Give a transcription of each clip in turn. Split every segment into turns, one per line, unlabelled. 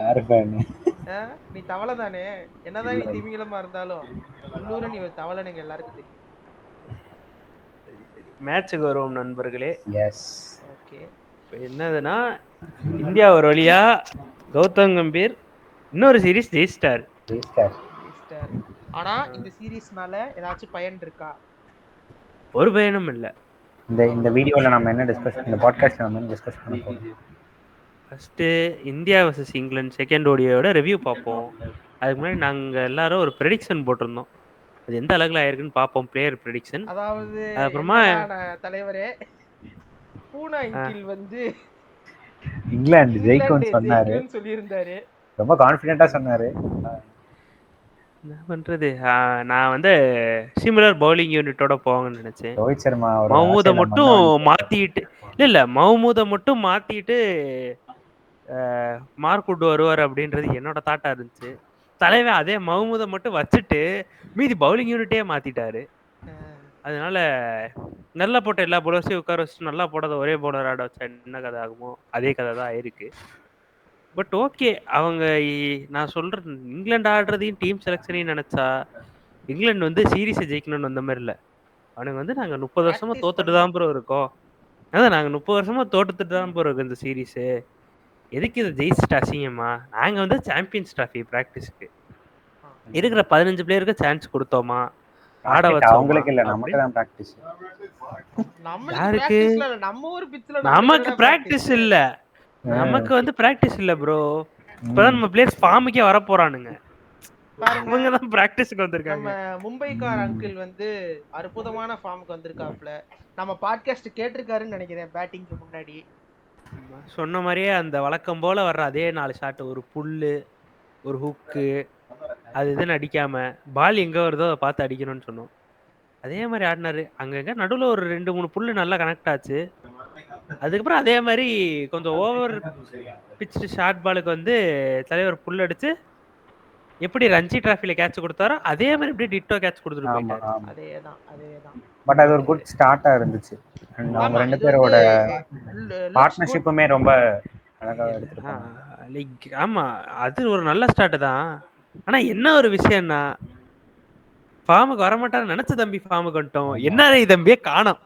யாரு ஃபேனு?
நீ தவளை தானே, என்னதான் நீ திமிங்கலமா இருந்தாலும் உள்ளூர நீ ஒரு தவளைன்னு எங்க எல்லாருக்கும் தெரியும்.
சரி சரி, மேட்சுக்கு வருவோம் நண்பர்களே.
எஸ்.
ஓகே,
இப்போ என்னதுன்னா, இந்தியா ஒரு வழியா கௌதம் கம்பீர் இன்னொரு சீரிஸ் ஜெயிச்சிட்டாரு.
ஜெயிச்சிட்டாரு. ஆனா இந்த சீரிஸ்னால ஏதாச்சும் பயன் இருக்கா?
ஒரு பயனும் இல்ல.
இந்த வீடியோல நம்ம என்ன டிஸ்கஸ், இந்த பாட்காஸ்ட் நம்ம என்ன டிஸ்கஸ் பண்ண போறோம்?
First India versus England second ஓடியோட ரிவ்யூ பார்ப்போம். அதுக்கு முன்னாடி நாங்க எல்லாரும் ஒரு ப்ரெடிக்ஷன் போட்டிருந்தோம். அது எந்த அளவுக்கு ஆயிருக்குன்னு பார்ப்போம், பிளேயர் ப்ரெடிக்ஷன்.
அதாவது
அப்புறமா
தலைவரே, பூனா அங்கிள் வந்து
இங்கிலாந்து ஜெயிக்கும்னு சொன்னாரு,
சொல்லியிருந்தாரு.
ரொம்ப கான்ஃபிடென்ட்டா சொன்னாரு.
என்ன பண்றது, நான் வந்து சிமிலர் பவுலிங் யூனிட்டோட போவாங்கன்னு நினைச்சேன்.
ரோஹித் சர்மா
மஹமூதை மட்டும் மாத்திட்டு இல்ல மஹமூதை மட்டும் மாத்திட்டு மார்க்குட் வருவார் அப்படின்றது என்னோட தாட்டா இருந்துச்சு. தலைவன் அதே மஹமூதை மட்டும் வச்சுட்டு மீதி பவுலிங் யூனிட்டே மாத்திட்டாரு. அதனால நல்லா போட்ட எல்லா பவுலர்ஸையும் உட்கார வச்சுட்டு நல்லா போடாத ஒரே பவுலர் ஆட வச்சா என்ன கதை ஆகுமோ அதே கதை தான் ஆயிருக்கு. பட் ஓகே, அவங்க நான் சொல்றேன், இங்கிலாந்து ஆடுறதையும் டீம் செலெக்ஷனையும் நினைச்சா இங்கிலாந்து வந்து சீரீஸை ஜெயிக்கணும்னு வந்த மாதிரி இல்லை. அவனுங்க வந்து நாங்க 30 வருஷமா தோத்துட்டு தான் ப்ரோ இருக்கோம். அதான் நாங்க 30 வருஷமா தோத்துட்டு தான் ப்ரோ இருக்கோம் இந்த சீரீஸ். எதுக்கு இதை ஜெயிச்சுட்டு அசிங்கமா? நாங்க வந்து சாம்பியன்ஸ் டிராஃபி பிராக்டிஸ்க்கு இருக்கிற 15 பிளேயருக்கு சான்ஸ் கொடுத்தோமா, ஆட வச்சோமா?
அவங்களுக்கு இல்ல, நமக்கு தான் பிராக்டிஸ்.
யாருக்கு? நமக்கு பிராக்டிஸ் இல்ல, நமக்கு வந்து பிராக்டிஸ் இல்ல ப்ரோ. இப்பதான் நம்ம பிளேயர்ஸ் ஃபார்முக்கே வர போறானுங்க. அவங்க தான் பிராக்டிஸ்க்கு வந்திருக்காங்க.
நம்ம மும்பைக்கார அங்கிள் வந்து அற்புதமான ஃபார்முக்கு வந்திருக்காப்ல. நம்ம பாட்காஸ்ட் கேட்டிருக்காருன்னு நினைக்கிறேன் பேட்டிங்க்கு முன்னாடி.
சொன்ன மாதிரியே அந்த வழக்கம் போல வர்ற அதே 4 ஷாட், ஒரு புல்லு ஒரு ஹுக்கு, அது இதுன்னு அடிக்காம பால் எங்க வருதோ அதை பார்த்து அடிக்கணும்னு சொன்னோம். அதே மாதிரி ஆடினாரு. அங்கங்க நடுவில் ஒரு 2-3 புல்லு நல்லா கனெக்ட் ஆச்சு. அதுக்கப்புறம் அதே மாதிரி கொஞ்சம் ஓவர் பிச்சு ஷார்ட் பாலுக்கு வந்து தலைவர் புல் அடிச்சு எப்படி ரஞ்சி டிராஃபில கேட்ச் கொடுத்தாரோ அதே மாதிரி இப்படி டிட்டோ கேட்ச் கொடுத்துட்டு போயிட்டாரு.
அதேதான்.
பட் அது ஒரு குட் ஸ்டார்ட்டா இருந்துச்சு. அவங்க ரெண்டு பேரோட பார்ட்னர்ஷிப்புமே ரொம்ப அழகா எடுத்துருக்காங்க.
ஆமா, அது ஒரு நல்ல ஸ்டார்ட் தான். ஆனா என்ன ஒரு விஷயம்னா, ஃபார்முக்கு வரமாட்டாரு நினைச்ச தம்பி ஃபார்முக்கு வந்துட்டோம். என்ன தம்பியே காணோம்.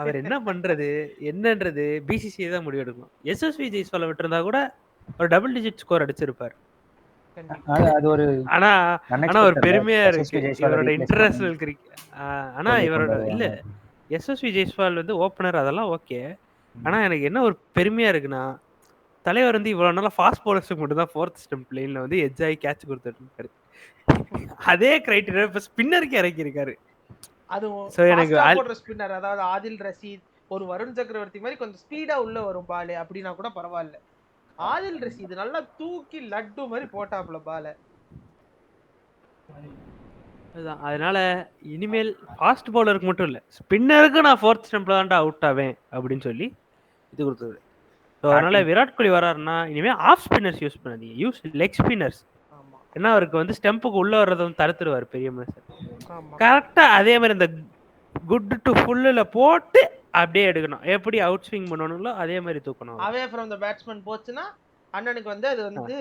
அவர் என்ன பண்றது என்னன்றது பிசிசிஐ தான் முடிவு எடுக்கணும். எஸ்எஸ்வி ஜெய்ஸ்வாலை விட்டுருந்தா கூட ஒரு டபுள் டிஜிட் ஸ்கோர் அடிச்சிருப்பார்.
அது ஒரு
ஆனா ஒரு பெருமையா இருக்கு இவரோட இன்டர்நேஷனல் கிரிக்கெட். ஆனா இவரோட இல்ல, எஸ்எஸ்வி ஜெய்ஸ்வால் வந்து ஓப்பனர் அதெல்லாம் ஓகே. ஆனா எனக்கு என்ன ஒரு பெருமையா இருக்குன்னா, தலைவர் வந்து இவ்வளவு நாளா ஃபாஸ்ட் பவுலர்ஸுக்கு மட்டும் தான் 4th ஸ்டம்ப் லைன்ல வந்து எட்ஜ் ஆகி கேட்ச் கொடுத்துட்டு இருக்காரு. அதே கிரைட்டீரியா இப்ப ஸ்பின்னருக்கு இறக்கி இருக்காரு.
அதுவும் எனக்கு ஸ்பின்னர், அதாவது ஆதில் ரஷீத், ஒரு வருண் சக்கரவர்த்தி மாதிரி கொஞ்சம் ஸ்பீடா உள்ள வரும் பால் அப்படின்னா கூட பரவாயில்ல. ஆதில் ரஷீத் நல்லா தூக்கி லட்டு மாதிரி போட்டாப்ல பால.
அதனால இனிமேல் ஃபாஸ்ட் பவுலருக்கு மட்டும் இல்ல, ஸ்பின்னருக்கு நான் 4th ஸ்டம்ப்ல தான்டா அவுட் ஆவேன் அப்படின்னு சொல்லி இது கொடுத்தது. அதனால விராட் கோலி வராருன்னா இனிமே ஆஃப் ஸ்பின்னர்ஸ் யூஸ் பண்ணாதீங்க, யூஸ் லெக் ஸ்பின்னர்ஸ். ஏன்னா அவருக்கு வந்து ஸ்டெம்புக்கு உள்ள வர்றதை வந்து தடுத்துருவார் பெரிய மனுஷன். கரெக்டா அதே மாதிரி இந்த குட் டு ஃபுல்ல போட்டு அப்படியே எடுக்கணும். எப்படி அவுட் ஸ்விங் பண்ணணுங்களோ அதே மாதிரி தூக்கணும்.
அவே ஃப்ரம் தி பேட்ஸ்மேன் போச்சுனா அண்ணனுக்கு வந்து அது வந்து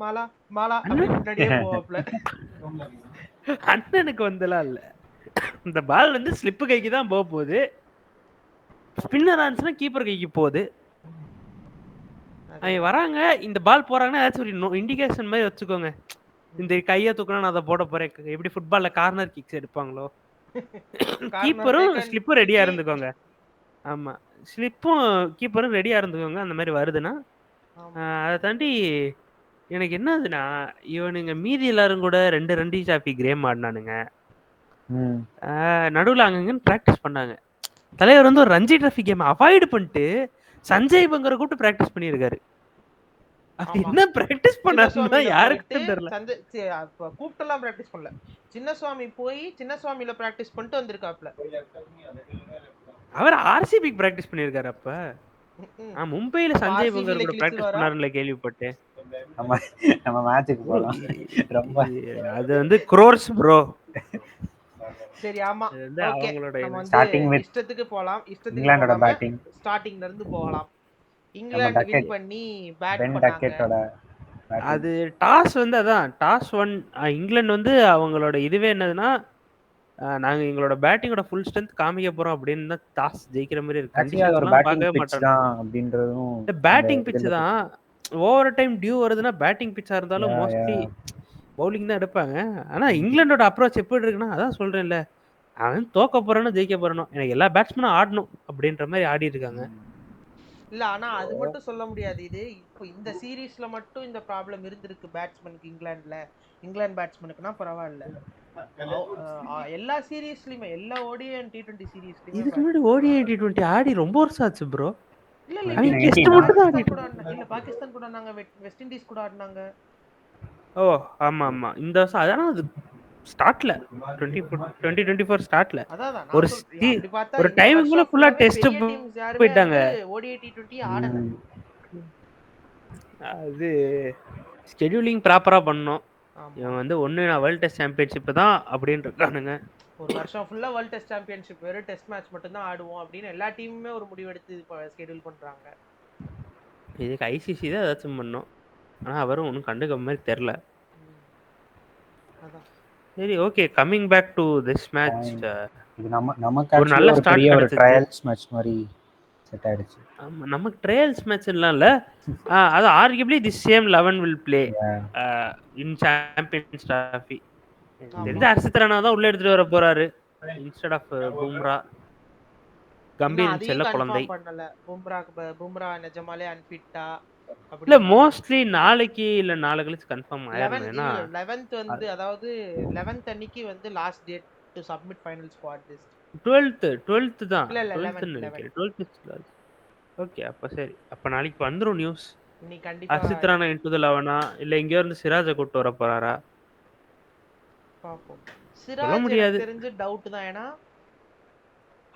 மாலா மாலா அப்படியே போவாப்ல.
அண்ணனுக்கு வந்துலாம் இல்ல, இந்த பால் வந்து ஸ்லிப் கைக்கு தான் போக போகுது. ஸ்பின்னர் ஆன்ஸ்னா கீப்பர் கைக்கு போகுது. அவங்க வராங்க, இந்த பால் போறாங்கன்னா ஏதாச்சும் ஒரு இண்டிகேஷன் மாதிரி வச்சுக்கோங்க. இந்த கையை தூக்கினா நான் அதை போட போறேன். எப்படி ஃபுட்பால்ல கார்னர் கிக்ஸ் எடுப்பாங்களோ, கீப்பரும் ஸ்லிப்பும் ரெடியா இருந்துக்கோங்க. ஆமா, ஸ்லிப்பும் கீப்பரும் ரெடியா இருந்துக்கோங்க. அந்த மாதிரி வருதுன்னா அதை தாண்டி எனக்கு என்னதுன்னா, இவனுங்க மீதி எல்லாரும் கூட 2 ரண்டி சாஃபி கிரேம் ஆடினானுங்க. நடுவில் அங்கங்கன்னு பிராக்டிஸ் பண்ணாங்க. தலைவர் வந்து ஒரு ரஞ்சி டிராஃபி கேம் அவாய்டு பண்ணிட்டு சஞ்சய் பங்கரை கூப்பிட்டு பிராக்டிஸ் பண்ணியிருக்காரு. என்ன பிராக்டிஸ் பண்ணாருன்னா யாருக்கும் தெரியல.
கூப்பிட்டுலாம் பிராக்டிஸ் பண்ணல, சின்னசுவாமி போய் சின்னசுவாமியில பிராக்டிஸ் பண்ணிட்டு வந்திருக்காப்ல.
அவர் ஆர்சிபிக்கு பிராக்டிஸ் பண்ணியிருக்காரு. அப்ப மும்பைல சஞ்சய் பங்கர் கூட பிராக்டிஸ் பண்ணாருன்னு கேள்விப்பட்டேன்.
நம்ம மேட்சுக்கு போலாம். ரொம்ப
அது வந்து க்ரோர்ஸ் ப்ரோ.
சரி, ஆமா,
அவங்களோட
ஸ்டார்டிங் வித்
இஷ்டத்துக்கு போலாம்,
இங்கிலாந்தோட பேட்டிங்
ஸ்டார்டிங்ல இருந்து போகலாம். இங்கிலாந்து வின் பண்ணி பேட் பண்ணாங்க.
batting.
அது டாஸ் வந்து அதான் டாஸ் 1 இங்கிலாந்து வந்து அவங்களோட இதுவே என்னதுன்னா நாங்க எங்களோட பேட்டிங்கோட ஃபுல் ஸ்ட்ரென்த் காமிக்க போறோம் அப்படின்னு தான் டாஸ் ஜெயிக்கிற மாதிரி இருக்கு.
ஆக்சுவலி அது ஒரு
கண்டிஷன்ஸ்லாம்
பேட்டிங்
பார்க்கவே
பிட்ச்
மாட்டாங்க.
தான் அப்படின்றதும் அந்த
பேட்டிங் பிட்ச்
இதுல
தான். ஓவர் டைம் டியூ வருதுன்னா பேட்டிங் பிட்சா இருந்தாலும்
Yeah,
மோஸ்ட்லி
yeah.
பவுலிங் தான் எடுப்பாங்க. ஆனா இங்கிலாண்டோட அப்ரோச் எப்படி இருக்குன்னா அதான் சொல்றேன்ல, அவன் தோக்க போறானோ ஜெயிக்க போறானோ எனக்கு எல்லா பேட்ஸ்மேனும் ஆடணும் அப்படின்ற மாதிரி ஆடி இருக்காங்க.
இல்ல ஆனா அது மட்டும் சொல்ல முடியாது. இது இப்போ இந்த சீரீஸ்ல மட்டும் இந்த ப்ராப்ளம் இருந்திருக்கு பேட்ஸ்மேனுக்கு இங்கிலாந்து பேட்ஸ்மேனுக்குனா பரவாயில்ல. எல்லா சீரீஸ்லயுமே எல்லா ODI and T20 சீரீஸ்லயுமே
இதுக்கு முன்னாடி ODI T20 ஆடி ரொம்ப வருஷம் ஆச்சு ப்ரோ.
இல்ல இல்ல
அவன்
இங்க
டெஸ்ட் மட்டும் தான்
பாகிஸ்தான் கூட
ஆடிட்டு
இல்ல பாகிஸ்தான் கூட ஆடினாங்க, வெஸ்ட் இண்டீஸ் கூட ஆடினாங்க.
ஓ ஆமா ஆமா இந்த வருஷம் அதான் அது ஸ்டார்ட்ல 2024 ஸ்டார்ட்ல
அதான்
ஒரு ஒரு டைமுக்குள்ள ஃபுல்லா டெஸ்ட் போயிட்டாங்க.
ODI T20 ஆடல.
அது ஸ்கெடியூலிங் ப்ராப்பரா பண்ணோம்.
ஆமா.
இவன் வந்து ஒண்ணு நான் வேர்ல்ட் டெஸ்ட் சாம்பியன்ஷிப் தான் அப்படின்னு இருக்கானுங்க.
ஒரு வருஷம் ஃபுல்லா வேர்ல்ட் டெஸ்ட் சாம்பியன்ஷிப் வெறும் டெஸ்ட் மேட்ச் மட்டும் தான் ஆடுவோம் அப்படின்னு எல்லா டீமுமே ஒரு முடிவு எடுத்து ஸ்கெடியூல் பண்றாங்க.
இதுக்கு ICC தான் ஏதாச்சும் பண்ணோம். ஆனா அவரும் ஒன்றும் கண்டுக்க மாதிரி தெரில.
அதான்
சரி okay coming back to this match.
இது நமக்கு
ஒரு நல்ல
ஒரு பெரிய ஒரு
ஸ்டார்ட்
ட்ரையல்ஸ் மேட்ச் மாதிரி செட் ஆயிடுச்சு.
ஆமா நமக்கு ட்ரையல்ஸ் மேட்ச் எல்லாம் இல்ல. அது arguably the same 11 will play in Champions Trophy. தெரிஞ்ச ஹர்ஷித் ராணா தான் உள்ள எடுத்துட்டு வர போறாரு இன்ஸ்டெட் ஆஃப் பும்ரா. கம்பீர் செல்ல குழந்தை
பண்ணல. பும்ரா நிஜமாலே அன்ஃபிட்டா
இல்ல மோஸ்ட்லி நாளைக்கு இல்ல நாளை கழிச்சு கன்ஃபார்ம் ஆயிரும். ஏன்னா
11th வந்து அதாவது 11th அன்னைக்கு வந்து last date to submit final squad list.
12th தான்.
இல்ல
12th நினைக்கிறேன். 12th ஓகே அப்ப சரி. அப்ப நாளைக்கு வந்துரும் நியூஸ்.
நீ கண்டிப்பா
ஹர்ஷித் ராணா இன்டு தி 11 இல்ல இங்க இருந்து சிராஜை கூட்டி வர போறாரா
பாப்போம். சிராஜ் எனக்கு தெரிஞ்சு டவுட் தான். ஏன்னா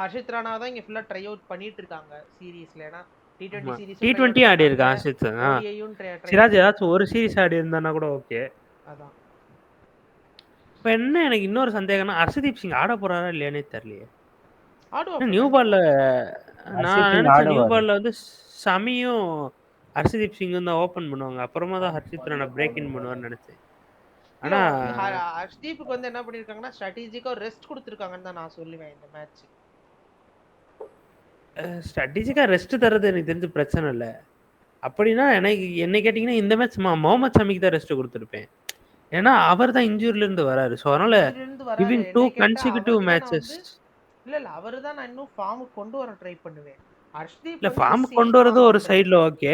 ஹர்ஷித் ராணா தான் இங்க ஃபுல்லா ட்ரை அவுட் பண்ணிட்டு இருக்காங்க சீரிஸ்ல. ஏன்னா T20
ஆடி இருக்கான் ஹர்ஷித். சிராஜ் ஏதாச்சும் ஒரு சீரிஸ் ஆடி இருந்தானா கூட ஓகே.
அதான்
இப்ப என்ன எனக்கு இன்னொரு சந்தேகம்னா ஹர்ஷதீப் சிங் ஆட போறாரா இல்லையானே தெரியலையே.
ஆடுவாங்க
நியூ பால்ல நான் நினைச்சேன் நியூ பால்ல வந்து சமியும் ஹர்ஷதீப் சிங்கும் தான் ஓபன் பண்ணுவாங்க. அப்புறமா தான் ஹர்ஷித் ராணா பிரேக் இன் பண்ணுவார்னு நினைச்சேன். ஆனா
ஹர்ஷ்தீப்புக்கு வந்து என்ன பண்ணிருக்காங்கன்னா ஸ்ட்ராட்டஜிக்கா ரெஸ்ட் கொடுத்திருக்காங்கன்னு தான் நான் சொல்லுவேன். இந்த மேட்ச்
ஸ்ட்ராட்டஜிக்கா ரெஸ்ட் தரது எனக்கு தெரிஞ்ச பிரச்சனை இல்ல. அப்படின்னா எனக்கு என்ன கேட்டீங்கன்னா இந்த மேட்ச் முகமது ஷமிக்கு தான் ரெஸ்ட் கொடுத்துருப்பேன். ஏன்னா அவர் தான் இன்ஜூரில இருந்து வராரு. சோ அதனால கிவிங் 2 consecutive matches
இல்ல அவரு தான் நான் இன்னும் ஃபார்முக்கு கொண்டு வர ட்ரை பண்ணுவேன். ஹர்ஷ்தீப்
இல்ல ஃபார்ம் கொண்டு வரது ஒரு சைடுல ஓகே.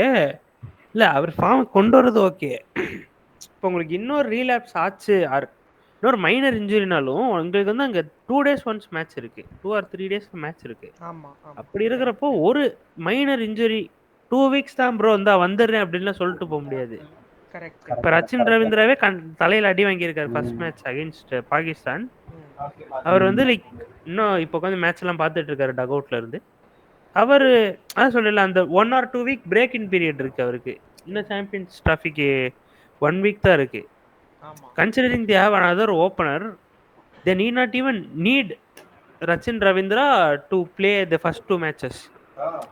இல்ல அவர் ஃபார்ம் கொண்டு வரது ஓகே. இப்போ உங்களுக்கு இன்னொரு ரீலாப்ஸ் ஆச்சு இன்னொரு மைனர் இன்ஜுரினாலும் உங்களுக்கு வந்து அங்க 2 days ஒன்ஸ் மேட்ச் இருக்கு. 2 or 3 days மேட்ச் இருக்கு.
ஆமா
அப்படி இருக்கிறப்போ ஒரு மைனர் இன்ஜுரி 2 weeks தான் ப்ரோ வந்தா வந்துடுறேன் அப்படின்னு சொல்லிட்டு போக முடியாது.
கரெக்ட்.
இப்ப ரச்சின் ரவீந்திராவே தலையில அடி வாங்கியிருக்காரு ஃபர்ஸ்ட் மேட்ச் அகைன்ஸ்ட் பாகிஸ்தான். அவர் வந்து லைக் இன்னும் இப்போ உட்காந்து மேட்ச் எல்லாம் பார்த்துட்டு இருக்காரு டக் அவுட்ல இருந்து. அவரு அதான் சொல்லல அந்த 1 or 2 week break in period இருக்கு அவருக்கு. இன்னும் சாம்பியன்ஸ் டிராஃபிக்கு 1 week தான் இருக்கு. Considering they have another opener, they need not even need Rachin Ravindra to play the first 2 matches.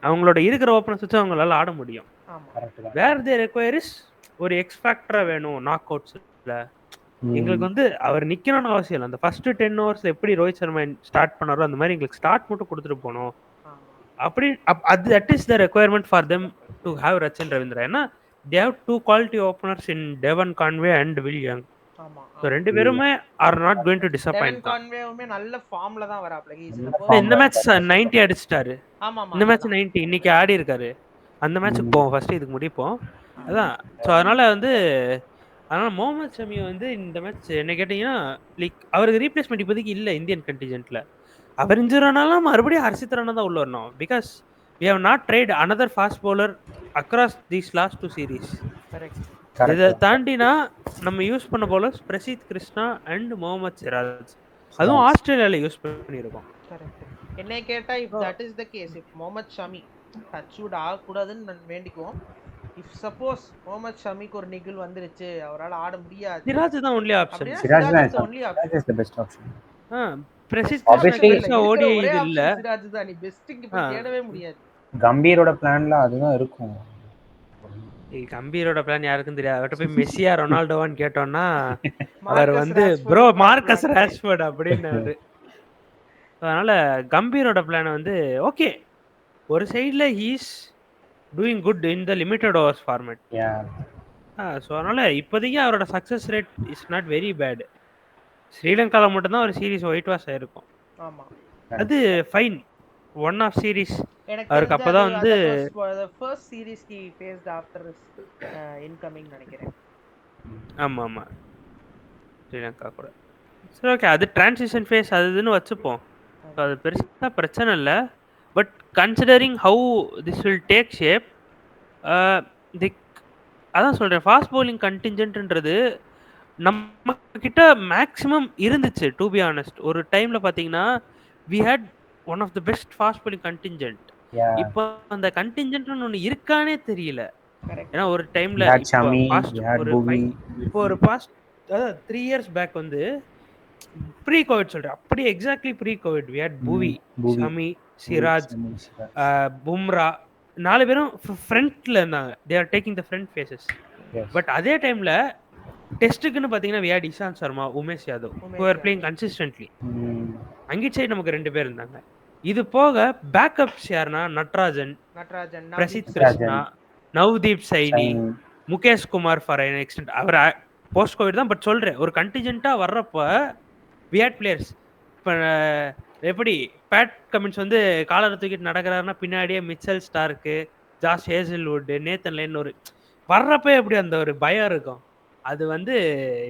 அவங்களோட இருக்கிற ஓப்பனர்ஸ் வச்சு அவங்களால ஆட முடியும். வேர் தே ரெக்வயர் இஸ் ஒரு எக்ஸ் ஃபேக்டரா வேணும் நாக் அவுட்ஸ்ல. எங்களுக்கு வந்து அவர் நிக்கணும்னு அவசியம் இல்லை. அந்த ஃபர்ஸ்ட் 10 overs எப்படி ரோஹித் சர்மா ஸ்டார்ட் பண்ணாரோ அந்த மாதிரி எங்களுக்கு ஸ்டார்ட் மட்டும் கொடுத்துட்டு போகணும். அப்படி அது that is the requirement for them to have Rachin Ravindra. ஏன்னா they have 2 quality openers in Devon Conway and Will Young. So ரெண்டு பேருமே are not going to disappoint.
Devon Conwayமே நல்ல ஃபார்ம்ல தான் வராப்ல.
இந்த மேட்ச் 90 அடிச்சிட்டாரு. இந்த மேட்ச் 90 இன்னைக்கு ஆடி இருக்காரு. அந்த மேட்ச்சுக்கு போவோம் ஃபர்ஸ்ட் இதுக்கு முடிப்போம். அதான் ஸோ அதனால முகமது ஷமி வந்து இந்த மேட்ச் என்ன கேட்டீங்கன்னா லைக் அவருக்கு ரீப்ளேஸ்மெண்ட் இப்போதைக்கு இல்லை இந்தியன் கண்டிஜென்ட்ல. அவர் இன்ஜூர் ஆனாலும் மறுபடியும் ஹர்ஷித் ராணா தான் உள்ள வரணும். Because we have not tried another fast bowler across these last 2 series. இதை தாண்டினா நம்ம யூஸ் பண்ண bowlers பிரசித் கிருஷ்ணா அண்ட் முகமது சிராஜ். அதுவும் ஆஸ்திரேலியால யூஸ் பண்ணியிருக்கோம்.
என்னை கேட்டா if that is the case, if Mohammed Shami touch wood ஆகக்கூடாதுன்னு நான் வேண்டிக்குவோம். இஃப் சப்போஸ் முகமது ஷமிக்கு ஒரு நிகழ் வந்துருச்சு அவரால் ஆட முடியாது,
சிராஜ் தான் only option.
Siraj is the best option.
Prasidh Krishna ODI இது இல்ல.
சிராஜ் தான் நீ பெஸ்ட்க்கு போய் தேடவே முடியாது.
கம்பீரோட பிளான்ல அதுதான் இருக்கும்.
கம்பீரோட பிளான் யாருக்கும் தெரியாது. அவர்ட்ட போய் மெஸ்ஸியா ரொனால்டோவான்னு கேட்டோம்னா அவர்
மார்க்கஸ்
வந்து
Rashford
bro
plan
Marcus
plan.
Rashford அப்படின்னாரு. அதனால கம்பீரோட பிளான் வந்து ஓகே. ஒரு சைடுல he's doing good in the limited overs format. So அதனால இப்போதைக்கு அவரோட success rate is not very bad. ஸ்ரீலங்கால மட்டும்தான் ஒரு சீரிஸ் ஒயிட் வாஷ் ஆயிருக்கும்.
ஆமா
அது ஃபைன். ஒன் ஆஃப் சீரிஸ்
எனக்கு
அவருக்கு
தெரிஞ்சு
அப்பதான் வந்து
the first series he faced after his incoming நினைக்கிறேன்.
ஆமா ஆமா ஸ்ரீலங்கா கூட. சரி ஓகே, அது டிரான்சிஷன் ஃபேஸ் அது இதுன்னு வச்சுப்போம். So, அது பெருசா பிரச்சனை இல்லை. But considering how this will take shape, அதான் சொல்றேன், ஃபாஸ்ட் பவுலிங் கண்டிஞ்சன்ட்ன்றது நம்ம கிட்ட மேக்ஸிமம் இருந்துச்சு. டு பி ஆனஸ்ட், ஒரு டைம்ல பாத்தீங்கன்னா we had one of the best fast bowling contingent. இப்போ அந்த கண்டிஞ்சன்ட்னு ஒன்று இருக்கானே தெரியல. ஏன்னா ஒரு டைம்ல ஒரு பாஸ்ட் 3 years பேக் வந்து ப்ரீ கோவிட் சொல்றேன், அப்படியே exactly pre covid we had Bhuvi, Shami, Siraj, Bumrah 4 பேரும் ஃப்ரண்ட்ல இருந்தாங்க. They are taking the front faces. But அதே டைம்ல டெஸ்ட்டுக்குன்னு பார்த்தீங்கன்னா we had Ishant Sharma, Umesh Yadav who are playing consistently. அங்கிட் சைடு நமக்கு 2 பேர் இருந்தாங்க. இது போக பேக்கப்ஸ் யாருன்னா Natarajan, Prasidh Krishna, Navdeep Saini, Mukesh Kumar for an extent. அவர் போஸ்ட் கோவிட் தான், பட் சொல்றேன் ஒரு கண்டிஜென்ட்டாக வர்றப்ப வி ஹேட் பிளேயர்ஸ். இப்போ எப்படி பேட் கமின்ஸ் வந்து காலரை தூக்கிட்டு நடக்கிறாருன்னா பின்னாடியே Mitchell Stark, Josh Hazlewood, Nathan line ஒரு வர்றப்ப எப்படி அந்த ஒரு பயம் இருக்கும். அது வந்து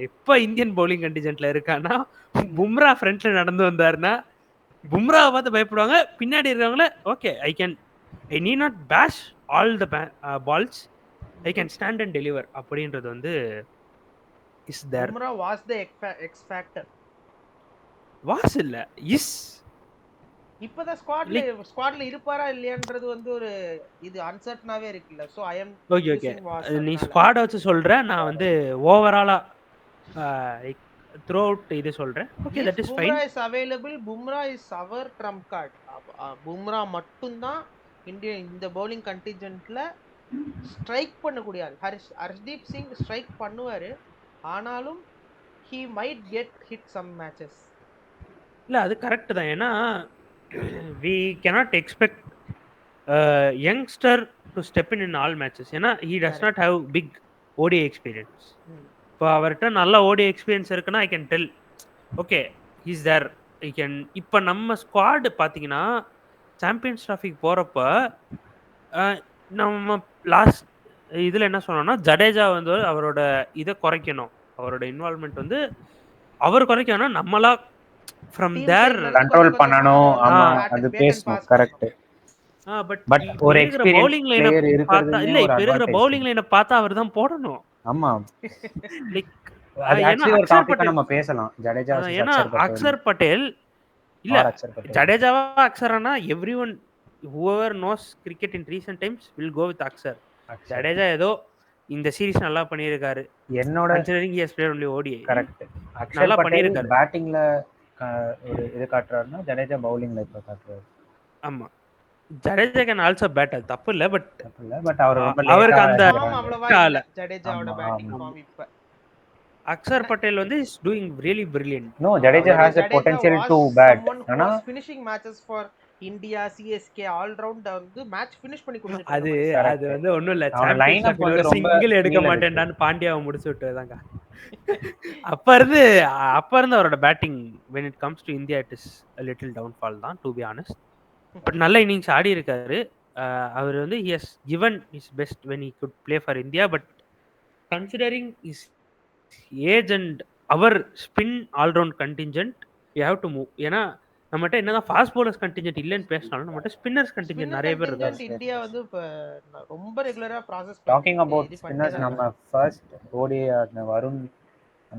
இப்போ இந்தியன் பவுலிங் கண்டிஜென்ட்ல இருக்கான்னா பும்ரா ஃப்ரண்ட்ல நடந்து வந்தாருன்னா பும்ராவை பார்த்து பயப்படுவாங்க. பின்னாடி இருக்கவங்கள okay I need not bash all the balls, I can stand and deliver அப்படின்றது வந்து is there.
Bumrah was the X factor.
Was இல்ல இஸ்.
இப்போதான் ஸ்குவாட்ல இருப்பாரா இல்லையான்றது வந்து ஒரு இது அன்சர்டனாவே இருக்குல்ல. சோ ஐ அம்
ஓகே நீ ஸ்குவாட் வச்சு சொல்ற, நான் வந்து ஓவராலா த்ரூ அவுட் இது சொல்றேன். Okay that is fine.
Bumrah is available. Bumrah is அவர் ட்ரம்ப் கார்டு. பும்ரா மட்டும் தான் இந்தியா இந்த பவுலிங் கண்டிஜென்ட்ல ஸ்ட்ரைக் பண்ணக்கூடிய ஆள். ஹர்ஷ்தீப் சிங் ஸ்ட்ரைக் பண்ணுவாரு, ஆனாலும் he might get hit some matches.
இல்ல அது கரெக்ட் தான். ஏன்னா we cannot expect youngster to step in all matches. ஏன்னா he does not have big ODI experience. இப்போ அவர்கிட்ட நல்ல ODI எக்ஸ்பீரியன்ஸ் இருக்குன்னா I can tell okay is there I can. இப்போ நம்ம ஸ்குவாட் பார்த்தீங்கன்னா சாம்பியன்ஸ் ட்ராஃபிக் போகிறப்ப நம்ம லாஸ்ட் இதில் என்ன சொன்னோம்னா ஜடேஜா வந்து அவரோட இதை குறைக்கணும், அவரோட இன்வால்மெண்ட் வந்து அவர் குறைக்கணும், நம்மளா ஃப்ரம் தேர்
கண்ட்ரோல் பண்ணணும். ஆமா அது பேசணும் கரெக்ட்.
பட் ஒரு பவுலிங் லைனை பார்த்தா இல்ல, இப்ப இருக்கிற பவுலிங் லைனை பார்த்தா அவர் தான் போடணும்.
ஆமா
லைக்
அது ஆக்சுவலி ஒரு டாபிக்கா நம்ம பேசலாம். ஜடேஜா
ஏன்னா அக்சர் பட்டேல் இல்ல ஜடேஜாவா அக்சரானா everyone whoever knows cricket in recent times will go with Axar. Jadeja ஏதோ இந்த சீரிஸ் நல்லா பண்ணியிருக்காரு. என்னோட considering he has played only ODI
correct.
நல்லா பண்ணியிருக்காரு.
பேட்டிங்ல ஒரு இது காட்டுறாருன்னா ஜடேஜா பவுலிங்ல இப்ப காட்டுறாரு.
ஆமா ஜடேஜா கேன் ஆல்சோ பேட், அது தப்பு இல்ல.
பட்
அவருக்கு அந்த
ஜடேஜாவோட பேட்டிங் ஃபார்ம் இப்ப
அக்சர் பட்டேல் வந்து is doing really brilliant.
No Jadeja has a potential to bat.
ஆனா finishing matches for India CSK all round வந்து மேட்ச் ஃபினிஷ் பண்ணி கொடுத்துட்டாரு.
அது வந்து ஒண்ணும் இல்ல, சாம்பியன்ஸ் ஒரு சிங்கிள் எடுக்க மாட்டேன்டான்னு பாண்டியாவை முடிச்சு விட்டதாங்க. அப்ப இருந்து அவரோட batting when it comes to India it is a little downfall தான் to be honest. பட் நல்ல இன்னிங்ஸ் ஆடி இருக்காரு. அவர் வந்து he has given his best when he could play for India, but considering his age and our spin all round contingent we have to move. ஏன்னா நம்மகிட்ட என்னதான் fast bowlers contingent இல்லன்னு பேசினாலும் நம்மகிட்ட spinners contingent நிறைய பேர் இருக்காங்க.
இந்தியா வந்து ரொம்ப ரெகுலரா ப்ராசஸ்
டாக்கிங் அபௌட் ஸ்பின்னர்ஸ். நம்ம ஃபர்ஸ்ட் ODI ஆடின வருண்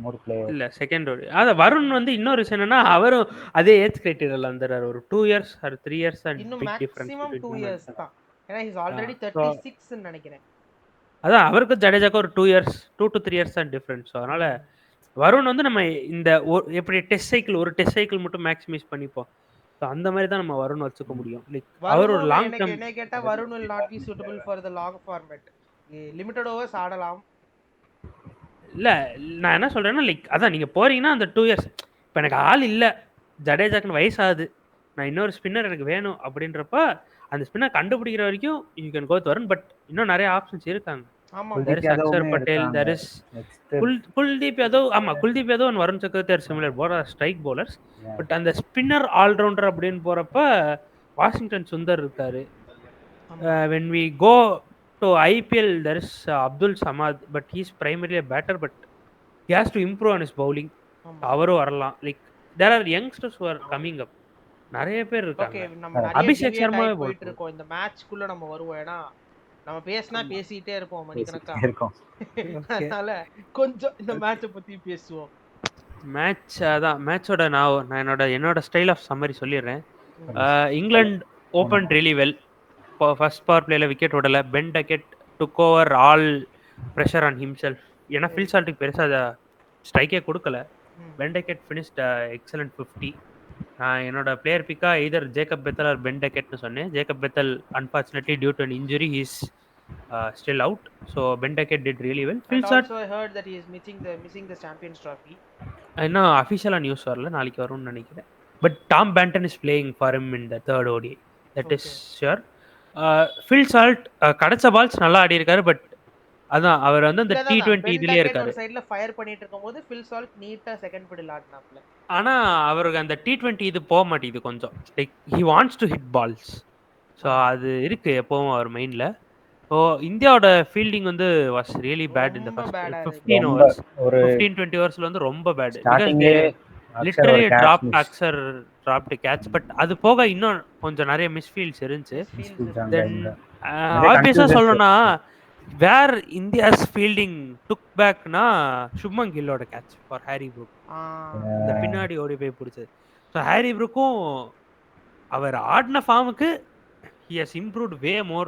ஒரு பிளேயர்
இல்ல செகண்ட் ODI. அத வருண் வந்து இன்னொரு விஷயம் என்னன்னா அவரும் அதே ஏஜ் கிரைட்டீரியால வந்தாரு. ஒரு 2 years or 3 years and big difference.
maximum 2 years தான். ஏன்னா he is already 36 ன்னு நினைக்கிறேன்.
அதான் அவருக்கு ஜடேஜாக்கு ஒரு 2 years 2 to 3 years தான் டிஃபரன்ஸ். அதனால வருண் வந்து நம்ம இந்த எப்படி டெஸ்ட் சைக்கிள் மட்டும் மேக்ஸிமைஸ் பண்ணிப்போம். ஸோ அந்த மாதிரி தான் நம்ம வருண் வச்சுக்க முடியும். லைக் அவர் ஒரு லாங் டர்ம்.
என்ன கேட்டா Varun will not be suitable for the long format. Limited overs ஆடலாம்.
இல்ல நான் என்ன சொல்றேன்னா லைக் அதான் நீங்க போறீங்கன்னா அந்த 2 இயர்ஸ் இப்போ எனக்கு ஆள் இல்ல ஜடேஜாக்குன்னு வயசாகுது நான் இன்னொரு ஸ்பின்னர் எனக்கு வேணும் அப்படின்றப்ப அந்த ஸ்பின்னர் கண்டுபிடிக்கிற வரைக்கும் யூ கேன் கோ வரன் பட் இன்னும் நிறைய ஆப்ஷன்ஸ் இருக்காங்க.
ஆமா
there is Akshar Patel, there is Kuldeep Yadav. ஆமா குல்தீப் யாதவ் and வருண் சக்கரவர்த்தி are similar both are strike bowlers but அந்த ஸ்பின்னர் ஆல்ரவுண்டர் அப்படின்னு போறப்ப வாஷிங்டன் சுந்தர் இருக்காரு. when we go to IPL there is Abdul Samad but he is primarily a batter but he has to improve on his bowling. அவரும் வரலாம் like there are youngsters who are coming up நிறைய பேர்
okay
இருக்காங்க.
நம்ம நிறைய
அபிஷேக் சர்மாவே
போயிட்டு இருக்கோம் இந்த மேட்ச்க்குள்ள நம்ம வருவோம் ஏன்னா நம்ம பேசினா பேசிட்டே இருப்போம் மணிக்கணக்கா
இருக்கும்.
அதனால கொஞ்சம் இந்த மேட்சை பத்தி பேசுவோம்.
மேட்ச் அதான் மேட்சோட நான் என்னோட ஸ்டைல் ஆஃப் சம்மரி சொல்லிடுறேன். England open really well. First power பிளேல விக்கெட் விடல. Ben Duckett took over all pressure on himself. ஏன்னா ஃபில் சால்ட்டுக்கு பெருசாக ஸ்ட்ரைக்கே கொடுக்கல. Ben Duckett finished excellent 50. நான் என்னோட பிளேயர் பிக்கா either Jacob Bethell or Ben டக்கெட்னு சொன்னேன். Jacob Bethell unfortunately due to an injury he is still out. So Ben Duckett did really well. Phil Sart
also I heard that he is missing the Champions Trophy.
இன்னும் அஃபிஷியலா news வரல, நாளைக்கு வரும்னு நினைக்கிறேன். But Tom Banton is playing for him in the third ODI. That is sure. Phil Salt கடைச்ச balls நல்லா ஆடி இருக்காரு but அதான் அவர் வந்து அந்த T20 இதுலயே இருக்காரு.
ஒரு சைடுல ஃபயர் பண்ணிட்டு இருக்கும்போது Phil Salt நீட்டா செகண்ட் பிடில் ஆடுனாப்ல.
ஆனா அவருக்கு அந்த T20 இது போக மாட்டேங்குது கொஞ்சம். Like he wants to hit balls. So அது இருக்கு எப்பவும் அவர் மைண்ட்ல. ஸோ இந்தியாவோட ஃபீல்டிங் வந்து வாஸ் ரியலி பேட் இந்த ஃபர்ஸ்ட் 15 ஓவர்ஸ். ஒரு 15-20 ஓவர்ஸ்ல வந்து ரொம்ப bad. Literally dropped catch. But அது போக இன்னும் கொஞ்சம் நிறைய மிஸ்ஃபீல்ட்ஸ் இருந்துச்சு. தென் ஆப்வியஸா சொல்லணும்னா வேர் இந்தியாஸ் ஃபீல்டிங் டுக் பேக்னா சுப்மன் கில்லோட கேட்ச் ஃபார் ஹாரி ப்ரூக். இந்த பின்னாடி ஓடி போய் பிடிச்சது. ஸோ ஹாரி ப்ரூக்கும் அவர் ஆடின ஃபார்முக்கு he has improved way more.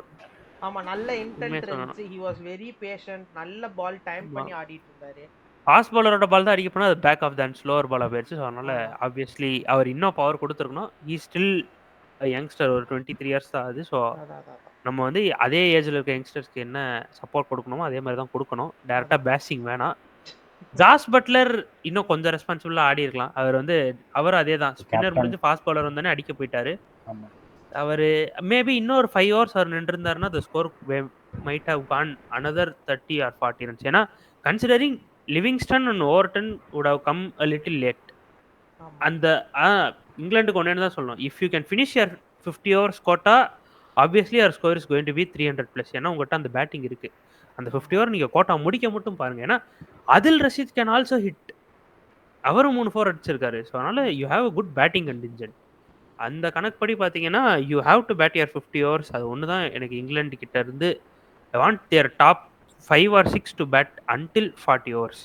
ஆமா நல்ல இன்டென்ட் இருந்துச்சு. he was very patient. நல்ல பால் டைம் பண்ணி ஆடிட்டு இருந்தாரு.
ஃபாஸ்ட் பவுலரோட பால் தான் அடிக்க போனா அது பேக் ஆஃப் தன் ஸ்லோவர் பாலா போயிடுச்சு. ஸோ அதனால ஆப்வியஸ்லி அவர் இன்னும் பவர் கொடுத்துருக்கணும். ஹீ ஸ்டில் யங்ஸ்டர், ஒரு 23 இயர்ஸ் தான் ஆகுது. ஸோ நம்ம வந்து அதே ஏஜ்ல இருக்க யங்ஸ்டர்ஸ்க்கு என்ன சப்போர்ட் கொடுக்கணுமோ அதே மாதிரி தான் கொடுக்கணும். டேரக்டா பேசிங் வேணாம். ஜாஸ் பட்லர் இன்னும் கொஞ்சம் ரெஸ்பான்சிபிளா ஆடி இருக்கலாம். அவர் அதே தான் ஸ்பின்னர் முடிஞ்சு ஃபாஸ்ட் பவுலர் வந்தானே அடிக்க போயிட்டாரு. அவர் மேபி இன்னொரு 5 ஓவர்ஸ் அவர் நின்றுருந்தாருன்னா the score might have gone another 30 or 40 runs. ஏன்னா considering Livingston and Overton would have come a little late. அந்த இங்கிலாந்துக்கு ஒன்று தான் சொல்லணும். if you can finish your 50 overs quota obviously your score is going to be 300 plus. ஏன்னா உங்கள்கிட்ட அந்த batting இருக்கு. அந்த 50 ஓவர் நீங்க கோட்டா முடிக்க மட்டும் பாருங்க. ஏன்னா அதில் ரஷீத் கேன் ஆல்சோ ஹிட். அவரும் 3 4 அடிச்சிருக்காரு. ஸோ அதனால you have a good batting contingent. அந்த கணக்குப்படி பார்த்தீங்கன்னா you have to bat your 50 overs. அது ஒன்று தான் எனக்கு இங்கிலாந்து கிட்ட இருந்து I want their top 5 or 6 to bat until 40 overs.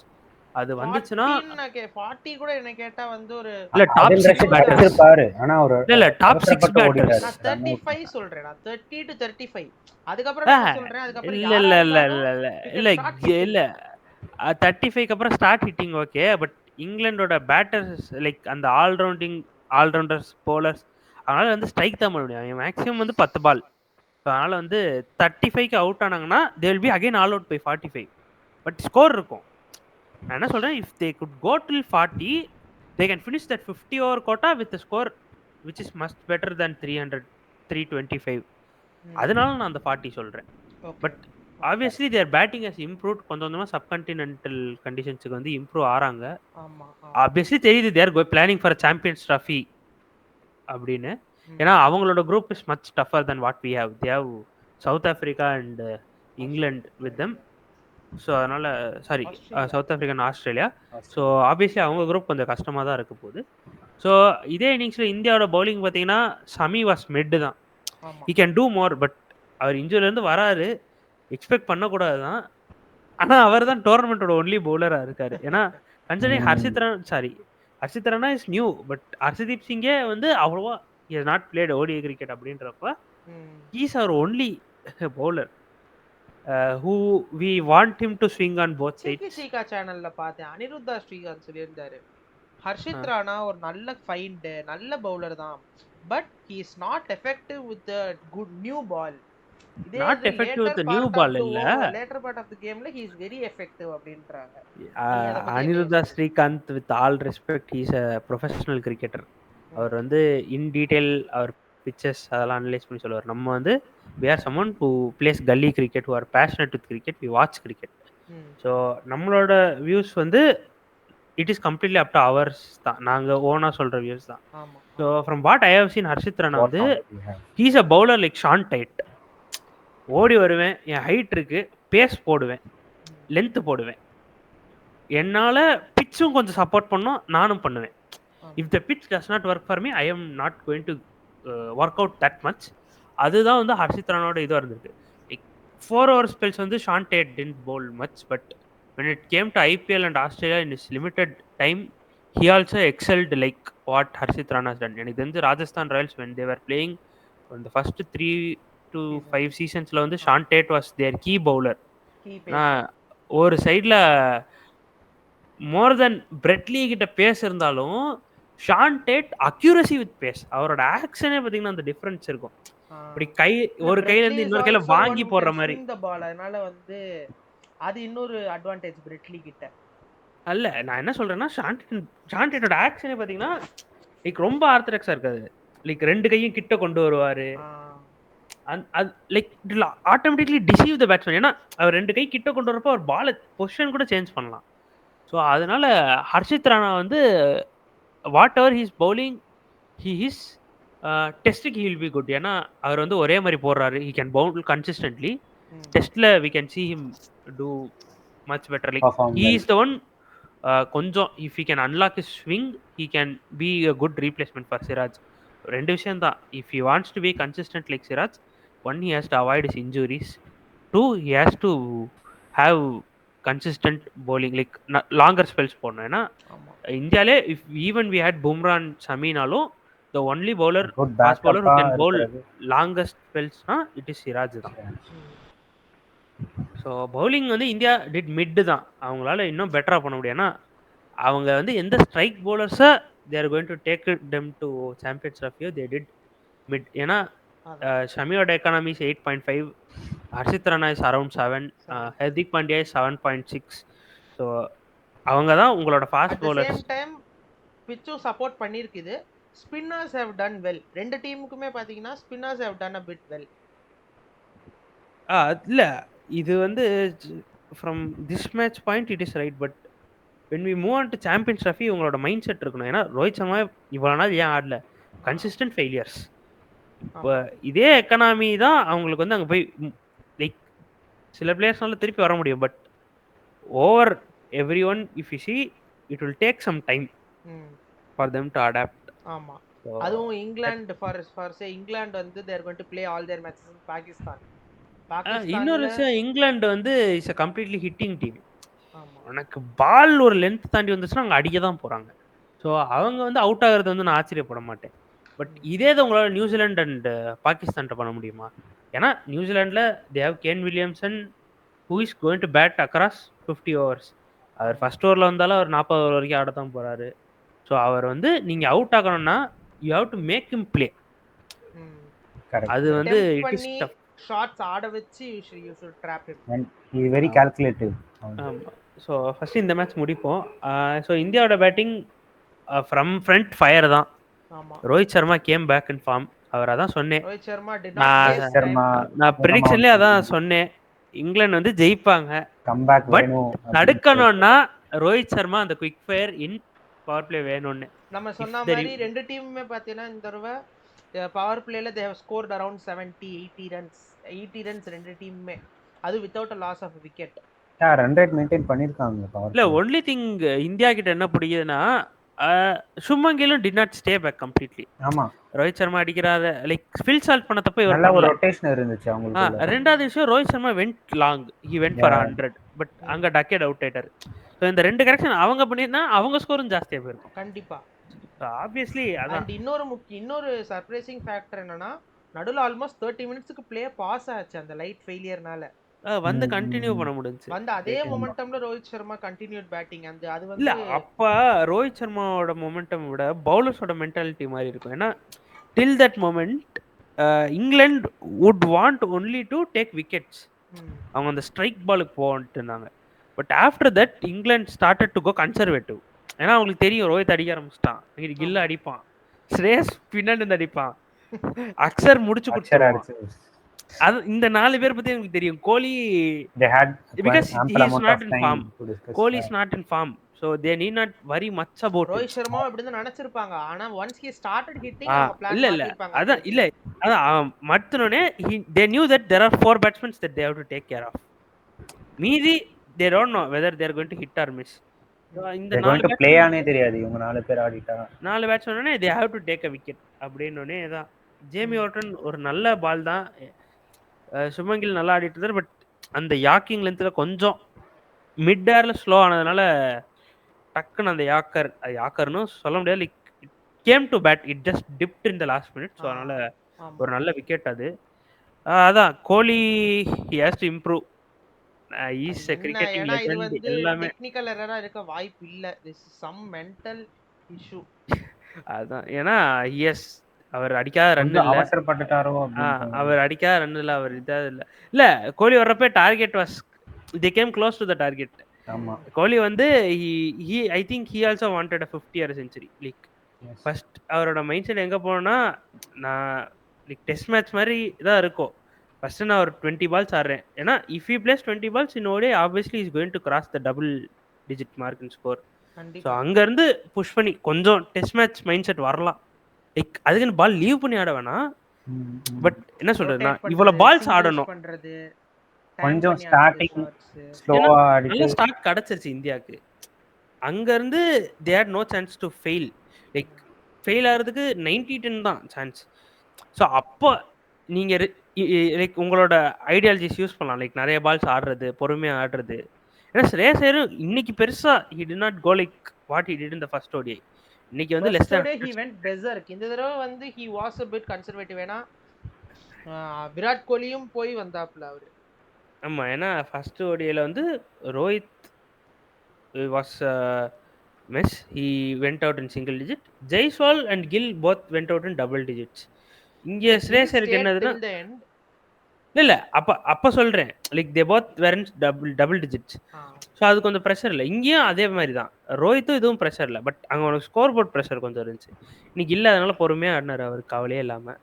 அது வந்துச்சுன்னா
40 கூட என்ன கேட்டா வந்து ஒரு
இல்ல டாப் 6 பேட்டர்ஸ் இருப்பாரு. ஆனா ஒரு இல்ல டாப் 6 பேட்டர்ஸ்
நான் 35 சொல்றேன். நான் 30 to 35 அதுக்கு அப்புறம் நான் சொல்றேன். அதுக்கு அப்புறம்
இல்ல இல்ல இல்ல இல்ல இல்ல இல்ல 35க்கு அப்புறம் ஸ்டார்ட் ஹிட்டிங் ஓகே. பட் இங்கிலாண்டோட பேட்டர்ஸ் லைக் அந்த ஆல்ரவுண்டர்ஸ் போலர்ஸ் அதனால வந்து ஸ்ட்ரைக் தான் பண்ண முடியும். மேக்ஸிமம் வந்து 10 பால். அதனால வந்து 35க்கு அவுட் ஆனாங்கன்னா they will be again all out by 45. But score இருக்கும். நான் என்ன சொல்றேன், if they could go till 40 they can finish that 50 over quota with score which is must better then 325. அதனால நான் அந்த 40 சொல்றேன். But obviously their batting has improved. கொஞ்சம் கொஞ்சமாக சப்கான்டினென்டல் கண்டிஷன்ஸுக்கு வந்து இம்ப்ரூவ் ஆறாங்க. ஆப்வியஸ்லி தெரியுது their planning for Champions Trophy அப்படின்னு. ஏன்னா அவங்களோட group is much tougher then what we have. They have South Africa and England with them. So அதனால sorry South Africa and Australia. So obviously அவங்க group கொஞ்சம் கஷ்டமாக தான் இருக்க போகுது. ஸோ இதே இன்னிங்ஸில் இந்தியாவோட பவுலிங் பார்த்தீங்கன்னா சமி வாஸ் மெட்டு தான். He can do more. But அவர் இன்ஜுரிலேருந்து வராரு, எக்ஸ்பெக்ட் பண்ணக்கூடாது தான். ஆனால் அவர் தான் டோர்னமெண்ட்டோட ஒன்லி பவுலராக இருக்காரு. ஏன்னா considering Harshit Rana is new. But Harshdeep சிங்கே வந்து அவ்வளோவா he has not played ODI cricket அப்படின்றப்ப he is our only bowler who we want him to swing on both sides.
சீகா சேனல்ல பார்த்தேன் அனிருத்தா ஸ்ரீகாந்த் சொல்லியிருந்தாரு ஹர்ஷித் ராணா ஒரு நல்ல ஃபைண்ட் நல்ல பவுலர் தான். But he is not effective with the good new ball. இதே
not
இது
effective with
later
new
part of
ball
தி
இல்ல.
லேட்டர் பார்ட் ஆஃப் தி கேம்ல ஹி இஸ் வெரி எஃபெக்டிவ் அப்படின்றாங்க.
ஆ,
நீ அத பத்தி என்ன
அனிருத்தா
யோசிக்கிறீங்க?
Srikkanth with all respect is a professional cricketer. அவர் வந்து இன் டீடைல் அவர் பிச்சஸ் அதெல்லாம் அனலைஸ் பண்ணி சொல்லுவார். நம்ம வந்து we are someone who plays gully cricket, who are passionate with cricket, we watch cricket.
ம்.
ஸோ நம்மளோட வியூஸ் வந்து it is completely up to ours தான். நாங்க ஓனா சொல்ற வியூஸ் தான்.
ஆமா.
So from what I have seen Harshit Rana
What
வந்து
knowledge you have.
He's a bowler like Shaun Tait. ஓடி வருவேன், என் ஹைட் இருக்கு, பேஸ் போடுவேன், லென்த் போடுவேன், என்னால பிச்சும் கொஞ்சம் சப்போர்ட் பண்ணும், நானும் பண்ணுவேன். If the pitch does not work for me I am not going to work out that much. அதுதான் வந்து ஹர்ஷித் ராணாவோட இதுவாக இருந்திருக்கு. லைக் 4 ஓவர் ஸ்பெல்ஸ் வந்து Shaun Tait didn't bowl much, but when it came to IPL and Australia in his limited time, he also excelled like what Harshit Rana has done. எனக்கு தெரிஞ்சு Rajasthan Royals when they were playing in the first 3 to 5 சீசன்ஸ்ல வந்து Shaun Tait was their key bowler.
Key
நான் ஒரு சைடில் more than Brett Lee கிட்ட pace இருந்தாலும் Shaun Tait accuracy with pace, அவரோட ஆக்ஷனே பார்த்தீங்கன்னா அந்த டிஃபரன்ஸ் இருக்கும். இப்படி கை ஒரு கையில இருந்து இன்னொரு கையில வாங்கி போடுற மாதிரி.
இந்த பால் அதனால வந்து அது இன்னொரு அட்வான்டேஜ் பிரெட்லி கிட்ட.
அல்ல நான் என்ன சொல்றேன்னா ஷான் டேட்டோட ஆக்ஷனே பார்த்தீங்கன்னா லைக் ரொம்ப ஆர்த்தடாக்ஸா இருக்காது. லைக் 2 கையும் கிட்ட கொண்டு வருவாரு. Like automatically deceive the batsman. ஏன்னா அவர் 2 கை கிட்ட கொண்டு வரப்போ அவர் பால் பொசிஷன் கூட சேஞ்ச் பண்ணலாம். ஸோ அதனால ஹர்ஷித் ராணா வந்து whatever he's bowling he is டெஸ்ட்டுக்கு ஹி வில் பி குட். ஏன்னா அவர் வந்து ஒரே மாதிரி போடுறாரு. He can bowl consistently. டெஸ்ட்ல we can see him do much better. Like
Perform
he
well.
is the one கொஞ்சம் if he can unlock his swing he can be a good replacement for Siraj. ரெண்டு விஷயம் தான். if he wants to be consistent like Siraj, one he has to avoid his injuries, two he has to have consistent bowling, like longer spells போடணும். ஏன்னா இந்தியாலே if even we had Bumrah and Shamiனாலும் the only bowler
Good
fast bowler who can
backup-ஆ
bowl
இருக்கிறது.
longest spells it is Siraj தான். So bowling வந்து India did mid தான். அவங்களால இன்னும் பெட்டராக பண்ண முடியும். ஏன்னா அவங்க வந்து எந்த ஸ்ட்ரைக் பவுலர்ஸை they are going to take them to Champions ட்ராஃபியோ தே டிட் மிட். ஏன்னா ஷமியோட economy is 8.5, Harshit Rana is around 7, Hardik Pandya is 7.6. So அவங்க தான் உங்களோட ஃபாஸ்ட் பவுலர்ஸ்.
சேம் டைம் பிச்சும் சப்போர்ட் பண்ணியிருக்குது. Spinners have done well. ரெண்டு டீமுக்குமே பார்த்தீங்கன்னா spinners have done a bit well.
இல்லை இது வந்து from this match point it is right, but when we move on to champions trophy உங்களோட மைண்ட் செட் இருக்கணும். ஏன்னா ரோஹித் சர்மா இவ்வளோ நாள் ஏன் ஆடல? Consistent failures. இப்போ இதே எக்கனாமி தான் அவங்களுக்கு வந்து அங்கே போய் லைக் சில பிளேயர்ஸ்னால திருப்பி வர முடியும். But over every one if you see it will take some time for them to adapt.
ஆமா, அதுவும் இங்கிலாந்து ஃபார் சே இங்கிலாந்து வந்து they are going to play all their matches in Pakistan.
இன்னொரு விஷயம், இங்கிலாந்து வந்து is a completely hitting team. எனக்கு பால் ஒரு length தாண்டி வந்துச்சுன்னா அங்கே அடிக்க தான் போகிறாங்க. ஸோ அவங்க வந்து அவுட் ஆகிறது வந்து நான் ஆச்சரியப்பட மாட்டேன். பட் இதே தான் உங்களால் நியூசிலாந்து அண்ட் பாகிஸ்தான்கிட்ட பண்ண முடியுமா? ஏன்னா நியூசிலாண்டில் they have Kane Williamson who is going to bat across 50 overs. அவர் ஃபர்ஸ்ட் ஓவரில் வந்தாலும் அவர் 40 over வரைக்கும் ஆட தான் போகிறாரு. ஸோ அவர் வந்து நீங்கள் அவுட் ஆகணும்னா you have to make him play. அது வந்து இட் இஸ் டஃப்.
ஷாட்ஸ் ஆட வச்சு you should trap him.
And he is very calculative.
So first இந்த மேட்ச் முடிப்போம். ஸோ இந்தியாவோட பேட்டிங் ஃப்ரம் ஃப்ரண்ட் ஃபயர் தான். Rohit Sharma came back in form. அவர் அதான் சொன்னேன்,
ரோஹித்
சர்மா
நான் ப்ரெடிக்ஷன்லேயே அதான் சொன்னேன், இங்கிலாந்து வந்து ஜெயிப்பாங்க.
கம்பேக்
பட்
வேணும்.
தடுக்கணும்னா ரோஹித் சர்மா அந்த குயிக் ஃபயர் இன் பவர் பிளே வேணும்னு.
நம்ம சொன்ன மாதிரி ரெண்டு டீமுமே பார்த்தீங்கன்னா இந்த தடவை பவர் பிளேல they have scored around 80 runs ரெண்டு டீமுமே. அது without a loss of a wicket.
Run rate maintain பண்ணிருக்காங்க பவர்.
இல்ல ஒன்லி திங் இந்தியா கிட்ட என்ன பிடிக்குதுன்னா Suman கிலும் did not stay back completely.
ஆமா,
ரோஹித் சர்மா அடிக்கிறாத லைக் ஃபில் சால்ட் பண்ண தப்ப
நல்ல ஒரு ரொட்டேஷன் இருந்துச்சு அவங்களுக்கு.
ரெண்டாவது விஷயம், Rohit Sharma went long, he went for 100, but அங்க டக்கெட் அவுட் ஆயிட்டாரு. ஸோ இந்த ரெண்டு கரெக்ஷன் அவங்க பண்ணிருந்தா அவங்க ஸ்கோரும் ஜாஸ்தியா போயிருக்கும்
கண்டிப்பா.
ஆப்வியஸ்லி அதான்.
இன்னொரு சர்ப்ரைசிங் ஃபேக்டர் என்னன்னா நடுவுல ஆல்மோஸ்ட் 30 மினிட்ஸ்க்கு ப்ளே பாஸ் ஆச்சு அந்த லைட் ஃபெயிலியர்னால.
வந்து கண்டினியூ பண்ண முடிஞ்சு.
வந்து அதே மொமெண்டம்ல ரோஹித் சர்மா கண்டினியூட் பேட்டிங். அது வந்து
இல்ல அப்ப ரோஹித் சர்மாவோட மொமெண்டம் விட பவுலர்ஸோட மென்டாலிட்டி மாதிரி இருக்கும். ஏன்னா டில் தட் மொமெண்ட் இங்கிலாந்து would want only to take wickets.
ம்.
அவங்க அந்த ஸ்ட்ரைக் பாலுக்கு போகன்ட்டு இருந்தாங்க. பட் ஆஃப்டர் தட் இங்கிலாந்து ஸ்டார்டட் டு கோ கன்சர்வேட்டிவ். ஏன்னா அவங்களுக்கு தெரியும் ரோஹித் அடிக்க ஆரம்பிச்சிட்டான், இங்கிட்டு கில்
ஆமா.
அடிப்பான், ஸ்ரேயஸ் பின்னாடி இருந்து அடிப்பான், அக்சர் முடிச்சு
அக்ஷர்
கொடுத்துருவான்.
அடிச்சு
அது இந்த 4 பேர் பத்தி எனக்கு தெரியும். கோலி
they had
because
ample
he is
amount
not
of
in
time
form.
to discuss
Kohli is not in form, so they need not worry much about
Rohit
it.
Sharma அப்படிதான் நினைச்சிருப்பாங்க. ஆனா ஒன்ஸ் ஹி ஸ்டார்டட் ஹிட்டிங்
ஆ,
அவங்க plan
இல்ல
மாத்திருப்பாங்க.
அதான் இல்ல அதான் மத்தனோனே they knew that there are 4 batsmen that they have to take care of. மீதி they don't know whether they are going to hit or miss. So இந்த
they're going
4
to play ஆனே தெரியாது இவங்க 4 பேர் ஆடிட்டா.
4 பேட்ஸ்மேனே they have to take a wicket அப்படினோனே தான். Jamie warden ஒரு நல்ல பால் தான். சுமங்கில் நல்லா ஆடிட்டு இருந்தாரு. பட் அந்த யாக்கிங் லென்த்ல கொஞ்சம் மிட் ஏர்ல ஸ்லோ ஆனதுனால டக்குன்னு அந்த யாக்கர்னு சொல்ல முடியாது. Like it came to bat, it just dipped in the last minute. So அதனால ஒரு நல்ல விக்கெட் அது. அதான் Kohli he has to improve. Is cricketing
ஏன்னா இது
லெஜெண்ட்
வந்து
எல்லாமே.
டெக்னிக்கல் எரரா இருக்க வாய்ப்பு இல்ல. This is some mental issue.
அதான் ஏன்னா எஸ் அவர் அடிக்காத ரன் இல்ல,
அவசரப்பட்டுட்டாரோ அப்படின்னு
அவர் அடிக்காத ரன் இல்ல, அவர் இதா இல்ல. இல்ல கோலி வர்றப்ப target was they came close to the target.
ஆமா.
கோலி வந்து he I think he also wanted a 50 or a century. Like first அவரோட மைண்ட் செட் எங்க போனா, நான் லைக் டெஸ்ட் மேட்ச் மாதிரி தான் இருக்கும். ஃபர்ஸ்ட் நான் ஒரு 20 பால்ஸ் ஆடுறேன். ஏன்னா if he plays 20 balls in ODI obviously he is going to cross the double digit mark in score. So அங்க இருந்து புஷ் பண்ணி கொஞ்சம் டெஸ்ட் மேட்ச் மைண்ட் செட் வரலாம். லைக் அதுக்குன்னு பால் லீவ் பண்ணி ஆட வேணாம். பட் என்ன சொல்றதுன்னா இவ்வளவு பால்ஸ் ஆடணும்.
கொஞ்சம் ஸ்டார்டிங் ஸ்லோவா
நல்ல ஸ்டார்ட் கிடைச்சிருச்சு இந்தியாவுக்கு. அங்க இருந்து they had no chance to fail. Like fail ஆகிறதுக்கு 90-10 தான் சான்ஸ். ஸோ அப்போ நீங்க லைக் உங்களோட ஐடியாலஜிஸ் யூஸ் பண்ணலாம். லைக் நிறைய பால்ஸ் ஆடுறது, பொறுமையா ஆடுறது. ஏன்னா ஸ்ரேயஸ் ஐயர் இன்னைக்கு பெருசா he did not go like what he did in the first ODI. இன்னைக்கு வந்து less
than he went berserk. இந்த தடவை வந்து he was a bit conservative. ஏன்னா விராட் கோலியும் போய் வந்தாப்ல அவரு.
ஆமா, ஏன்னா ஃபர்ஸ்ட் ODIல வந்து Rohit was miss, he went out in single digit. Jaiswal and Gill both went out in double digits. இங்க ஸ்ரேயஸ் ஐயருக்கு என்னதுன்னா இல்ல அப்ப சொல்றேன் like they both were in double digits. So அது கொஞ்சம் ப்ரெஷர் இல்லை. இங்கேயும் அதே மாதிரி தான். ரோஹித்தும் இதுவும் ப்ரெஷர் இல்லை. பட் அங்கே உனக்கு ஸ்கோர் போர்ட் ப்ரெஷர் கொஞ்சம் இருந்துச்சு. இன்னைக்கு இல்லை, அதனால பொறுமையாக ஆடினார் அவர் கவலையே இல்லாம.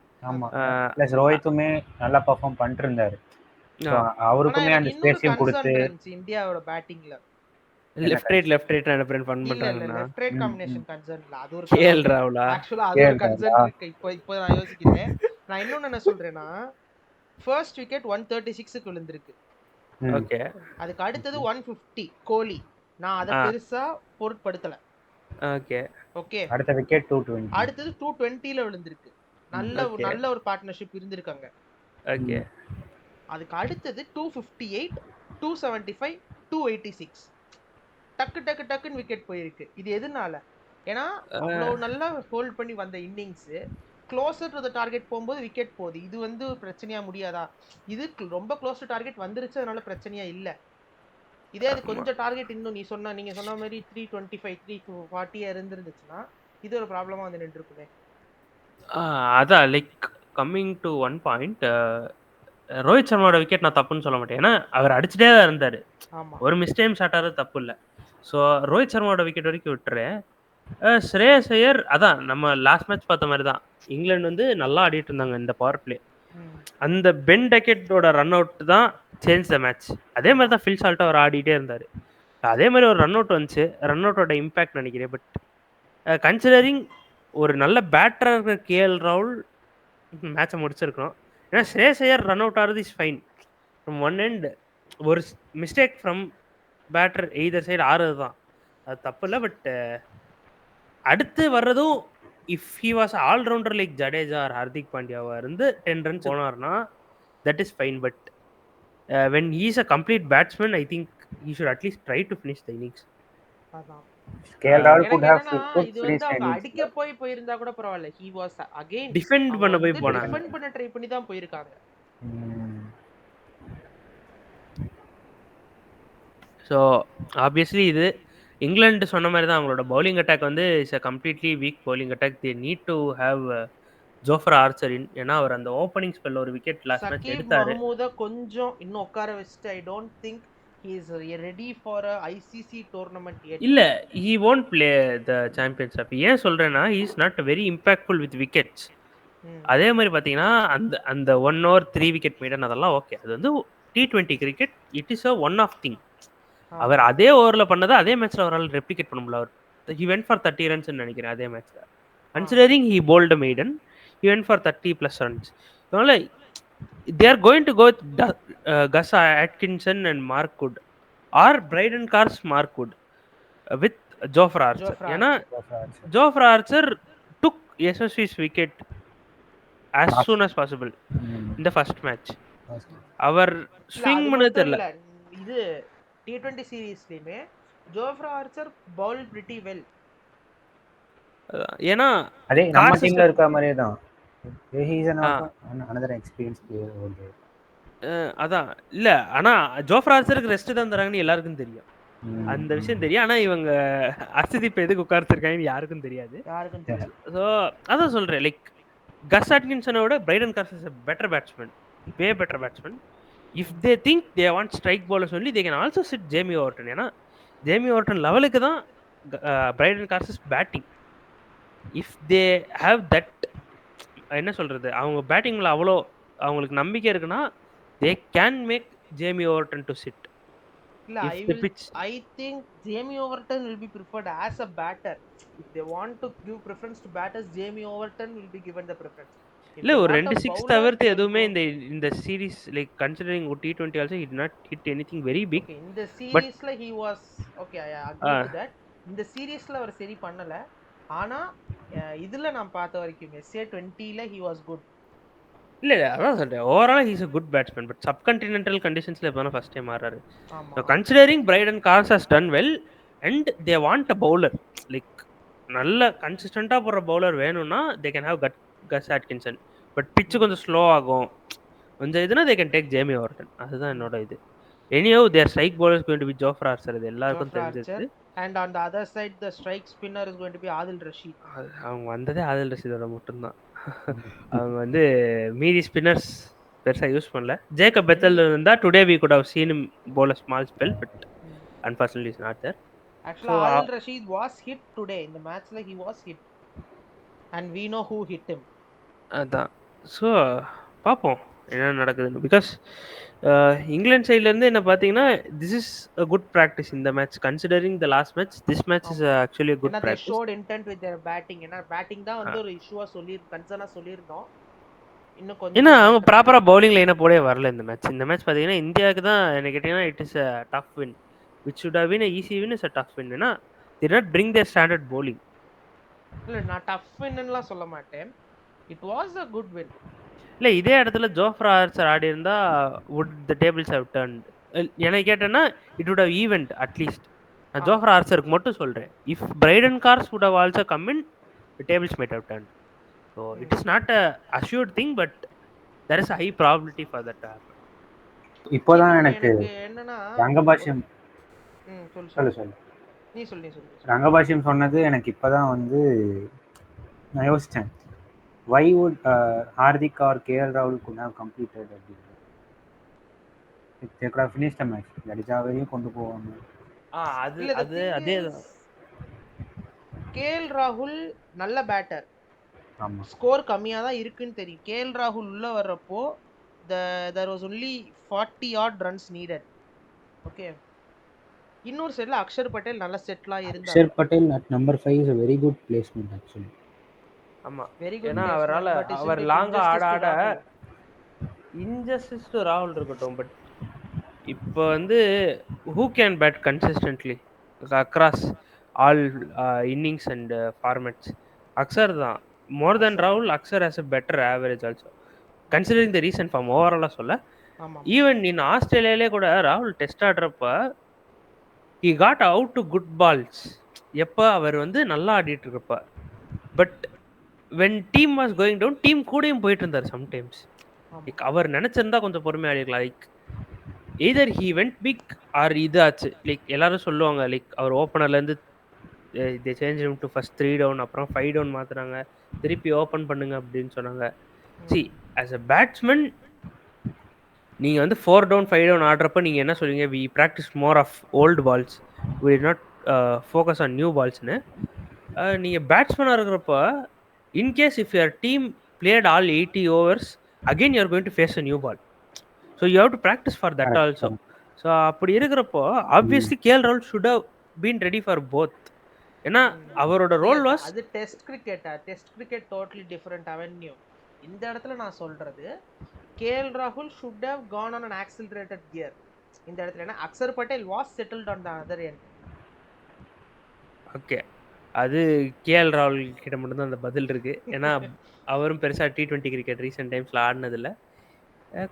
ப்ளஸ் ரோஹித்துமே நல்லா பெர்ஃபார்ம் பண்ணிட்டு இருந்தாரு. அவருக்குமே அந்த ஸ்பேஸையும் கொடுத்து
இந்தியாவோட பேட்டிங்ல
லெஃப்ட் ரைட் ஃபன் பண்றாங்க.
லெஃப்ட் ரைட் காம்பினேஷன் கன்சர்ன் இல்ல, அது ஒரு
கேஎல் ராகுலா
ஆக்சுவலா அது ஒரு கன்சர்ன் இருக்கு. இப்போ நான் யோசிக்கிறேன். நான் இன்னொன்னு என்ன சொல்றேன்னா, ஃபர்ஸ்ட் விக்கெட் 136க்கு விழுந்திருக்கு.
ஓகே,
அதுக்கு அடுத்தது 150 கோலி. நான் அத பெருசா பொருட்படுத்தல.
ஓகே
ஓகே,
அடுத்த விக்கெட் 220,
அடுத்தது 220ல விழுந்திருக்கு. நல்ல ஒரு பார்ட்னர்ஷிப் இருந்திருக்காங்க.
ஓகே,
அதுக்கு அடுத்தது 258 275 286 டக்குன்னு விக்கெட் போயிருக்கு. இது எதனால? ஏன்னா அவ்வளவு நல்லா ஹோல்ட் பண்ணி வந்த innings closer to the target போகும்போது விக்கெட் போகுது. இது வந்து பிரச்சனையா முடியாதா? இது ரொம்ப க்ளோஸ் டு டார்கெட் வந்துருச்சு, அதனால பிரச்சனையா இல்ல. இதே அது கொஞ்சம் டார்கெட் இன்னும் நீங்க சொன்ன மாதிரி 325 340 இருந்துருந்துச்சுன்னா இது ஒரு ப்ராப்ளமா வந்து நின்றுக்குமே.
அதான் like coming to one point, Rohit சர்மாவோட விக்கெட் நான் தப்புன்னு சொல்ல மாட்டேன். ஏன்னா அவர் அடிச்சுட்டே தான் இருந்தாரு. ஒரு மிஸ்டேம் ஷாட் ஆகிறது தப்பு இல்லை. ஸோ ரோஹித் சர்மாவோட விக்கெட் வரைக்கும் விட்டுறேன். ஸ்ரேயஸ் ஐயர் அதான் நம்ம லாஸ்ட் மேட்ச் பார்த்த மாதிரி தான். இங்கிலாந்து வந்து நல்லா ஆடிட்டு இருந்தாங்க இந்த பவர் பிளே. அந்த பென் டக்கெட்டோட ரன் அவுட் தான் சேஞ்ச் த மேட்ச். அதே மாதிரி தான் ஃபில் சால்ட் அவர் ஆடிட்டே இருந்தார். அதே மாதிரி ஒரு ரன் அவுட் வந்துச்சு. ரன் அவுட்டோட இம்பேக்ட் நினைக்கிறேன். பட் கன்சிடரிங் ஒரு நல்ல பேட்டராக இருக்கிற கேஎல் ராகுல் மேட்சை முடிச்சிருக்கணும். ஏன்னா ஸ்ரேயஸ் ஐயர் ரன் அவுட் ஆகிறது is fine from one end. ஒரு mistake from batter either side ஆறுது தான், அது தப்பு இல்லை. பட் அடுத்து வர்றதும் if he was allrounder like Jadeja or Hardik பாண்டியாவா இருந்து 10 runs போனார்னா that is fine. But when he is a complete batsman I think he should at least try to finish the innings.
KL ராகுல் could have
இது வந்து அவங்க அடிக்க போயிருந்தா கூட பரவாயில்லை. ஹி வாஸ் அகைன்
டிஃபெண்ட் பண்ண போனாங்க.
டிஃபெண்ட் பண்ண ட்ரை பண்ணி தான் போயிருக்காங்க.
ஸோ ஆப்வியஸ்லி இது இங்கிலாந்து சொன்ன மாதிரி தான். அவங்களோட பவுலிங் அட்டாக் வந்து it's a completely weak bowling attack. They need to have Jofra ஆர்ச்சரின். ஏன்னா அவர் அந்த ஓப்பனிங் ஸ்பெல்ல ஒரு விக்கெட் லாஸ்ட் மேட்ச்
சகீப்
எடுத்தாரு.
மஹமூத கொஞ்சம் இன்னும் உட்கார வச்சுட்டு I don't think he is ready for a ICC tournament yet.
இல்ல he won't play the champions trophy. ஏன் சொல்றேன்னா he is not very impactful with wickets. அதே மாதிரி பாத்தீங்கன்னா அந்த அந்த 1 over 3 விக்கெட் மீடன் அதெல்லாம் ஓகே. அது வந்து T20 cricket it is a one off thing. அவர் அதே ஓவர்ல பண்ணதை அதே மேட்ச்ல அவரால் ரெப்ளிகேட் பண்ண முடியல. அவர் he went for 30 runs நினைக்கிறேன் அதே மேட்ச்ல. Considering he bowled a maiden, he went for 30 plus runs. அதனால they are going to go with Gus Atkinson and Mark Wood or Bryden Cars Mark Wood with Jofra Archer. ஏன்னா Jofra Archer took SSV's wicket as soon as possible in the first match. அவர் swing பண்ணது தெரியல.
இது T20 சீரிஸ்லயுமே Jofra Archer bowl pretty well.
ஏன்னா
அதே நம்ம டீம்ல இருக்க மாதிரியே தான். he is another experienced player over there.
அதான் இல்ல ஆனா ஜோஃப்ரா ஆர்ச்சருக்கு ரெஸ்ட் தான் தராங்கன்னு எல்லாருக்கும் தெரியும். அந்த விஷயம் தெரியும். ஆனா இவங்க அர்ஷதீப் எதுக்கு உட்கார்ந்துருக்காங்கன்னு யாருக்கும் தெரியாது. ஸோ அதான் சொல்றேன் லைக் கஸ் அட்கின்சனோட Brydon Carse is a better batsman, way better batsman. If they think they want strike bowlers only, they can also sit Jamie Overton. ஏன்னா ஜேமி ஓவர்டன் லெவலுக்கு தான் Brydon Carse batting. If they have that என்ன சொல்றது அவங்க பேட்டிங்ல அவ்வளோ அவங்களுக்கு நம்பிக்கை இருக்குன்னா they can make Jamie Overton to sit.
இல்ல I think Jamie Overton will be preferred as a batter. If they want to give preference to batters, Jamie Overton will be given the preference.
இல்ல ஒரு 2-6 தவிர்த்து எதுவுமே இந்த series like considering T20 also he did not hit anything very big.
Okay, இந்த சீரிஸ்ல he was okay, I agree with that. இந்த சீரிஸ்ல அவர் சரி பண்ணல. ஆனா இதுல நான் பார்த்த வரைக்கும் SA20ல he was good. இல்ல
அதான் சொல்றேன் overall he is a good batsman but subcontinental conditionsல இப்போதான் ஃபர்ஸ்ட் டைம் ஆடுறாரு. So considering Bryden Cars has done well and they want a bowler like நல்ல கன்சிஸ்டன்ட்டா போற பவுலர் வேணும்னா they can have Gus Atkinson but pitch கொஞ்சம் slow ஆகும் கொஞ்சம் இதுனா they can take Jamie Overton. அதுதான் என்னோட இது. Anyhow their strike bowler is going to be Jofra Archer. இது எல்லாருக்கும் தெரிஞ்சது.
And on the other side the strike spinner is going to be Adil Rashid.
அவங்க வந்ததே ஆதில் ரஷீதோட மட்டும்தான். அவங்க வந்து மீதி ஸ்பின்னர்ஸ் பெருசா யூஸ் பண்ணல. ஜேக்கப் பெத்தல் இருந்தா today we could have seen him bowl a small spell but unfortunately is not there.
Actually Adil Rashid was hit today in the match, like he was hit and we know who hit him.
அதான் so பார்ப்போம் என்ன நடக்குதுன்னு. Because England சைட்லேருந்து என்ன பார்த்தீங்கன்னா this is a good practice இந்த match considering the last match. This match is actually good practice.
Showed intent with their batting. ஏன்னா batting தான் வந்து ஒரு இஷ்யூவா கன்சர்னா சொல்லியிருந்தோம். இன்னும் கொஞ்சம்
ஏன்னா அவங்க ப்ராப்பராக பவுலிங் லைனாக போடவே வரல இந்த மேட்ச். இந்த மேட்ச் பார்த்தீங்கன்னா இந்தியாவுக்கு தான் என்ன கேட்டிங்கன்னா it is a tough win which should have been a easy win. Is a tough win. ஏன்னா the not bring their standard bowling.
இல்லை நான் டஃப் வின்னுலாம் சொல்ல மாட்டேன். It was a good win.
இல்லை இதே இடத்துல ஜோஃப்ரா ஆர்ச்சர் ஆடி இருந்தா would the tables have turned. எனக்கு கேட்டேன்னா it would have evened at least. நான் ஜோஃப்ரா ஆர்ச்சருக்கு மட்டும் சொல்கிறேன். If Brydon Carse would have also come in the tables might have turned. So it is not a assured thing but there is high probability for that to happen.
இப்போதான் எனக்கு என்னன்னா ரங்கபாஷ்யம் சொல்லு
நீ சொல்லு
ரங்கபாஷ்யம் சொன்னது எனக்கு இப்போதான் வந்து நான் யோசித்தேன். Why would Hardik or KL Rahul could have completed that? They could have finished the match. Jadeja வரையும் கொண்டு போவாங்க.
அதேதான்.
KL Rahul நல்ல பேட்டர். ஆமா. ஸ்கோர் கம்மியா தான் இருக்குன்னு தெரியும். KL Rahul உள்ள வரப்போ there was only 40 odd runs needed. Okay. இன்னொரு செட்ல அக்ஷர் பட்டேல் நல்ல செட்லா இருந்தார்.
Axar Patel at number 5 is a very good placement actually.
ஆமா வெரி குட். ஏன்னா அவர் லாங்கா ஆட இன்ஜஸ்டிஸ் டு ராகுல் இருக்கட்டும். பட் இப்போ வந்து who can bat consistently across all innings and formats? Axar தான். மோர் தென் ராகுல் Axar has a better average also considering the recent form. ஓவராலாக சொல்ல ஈவன் இன் ஆஸ்திரேலியாலே கூட ராகுல் டெஸ்ட் ஆடுறப்ப he got out to good balls. எப்போ அவர் வந்து நல்லா ஆடிட்டு இருக்கப்ப. But when team was going down team கூடயும் போயிட்டு இருந்தார் சம்டைம்ஸ். லைக் அவர் நினைச்சிருந்தா கொஞ்சம் பொறுமையா ஆடிக்கலாம். Like either he went big or இது ஆச்சு. லைக் எல்லாரும் சொல்லுவாங்க லைக் அவர் ஓப்பனர்ல இருந்து they change him to first 3 down, அப்புறம் 5 டவுன் மாத்துறாங்க. திருப்பி ஓப்பன் பண்ணுங்க அப்படின்னு சொன்னாங்க. சி ஆஸ் அ பேட்ஸ்மேன் நீங்க வந்து 4 டவுன் 5 டவுன் ஆடுறப்ப நீங்க என்ன சொல்லுவீங்க? We practice more of old balls, we did not focus on new பால்ஸ்னு. நீங்க பேட்ஸ்மேனா இருக்கிறப்ப in case if your team played all 80 overs again you are going to face a new ball. So you have to practice for that
Correct,
also.
correct.
ஸோ அப்படி இருக்கிறப்போ obviously KL ராகுல் should have been ready for both. ஏன்னா அவரோட role was
அது test கிரிக்கெட்டா, test cricket totally different avenue. இந்த இடத்துல நான் சொல்றது கேஎல் ராகுல் should have gone on an accelerated gear. இந்த இடத்துல என்ன Axar Patel was settled on the other end.
Okay, அது கேஎல் ராகுல் கிட்ட மட்டும் தான் அந்த பதில் இருக்கு. ஏன்னா அவரும் பெருசா T20 கிரிக்கெட் ரீசெண்ட் டைம்ஸ்ல ஆடினதில்ல.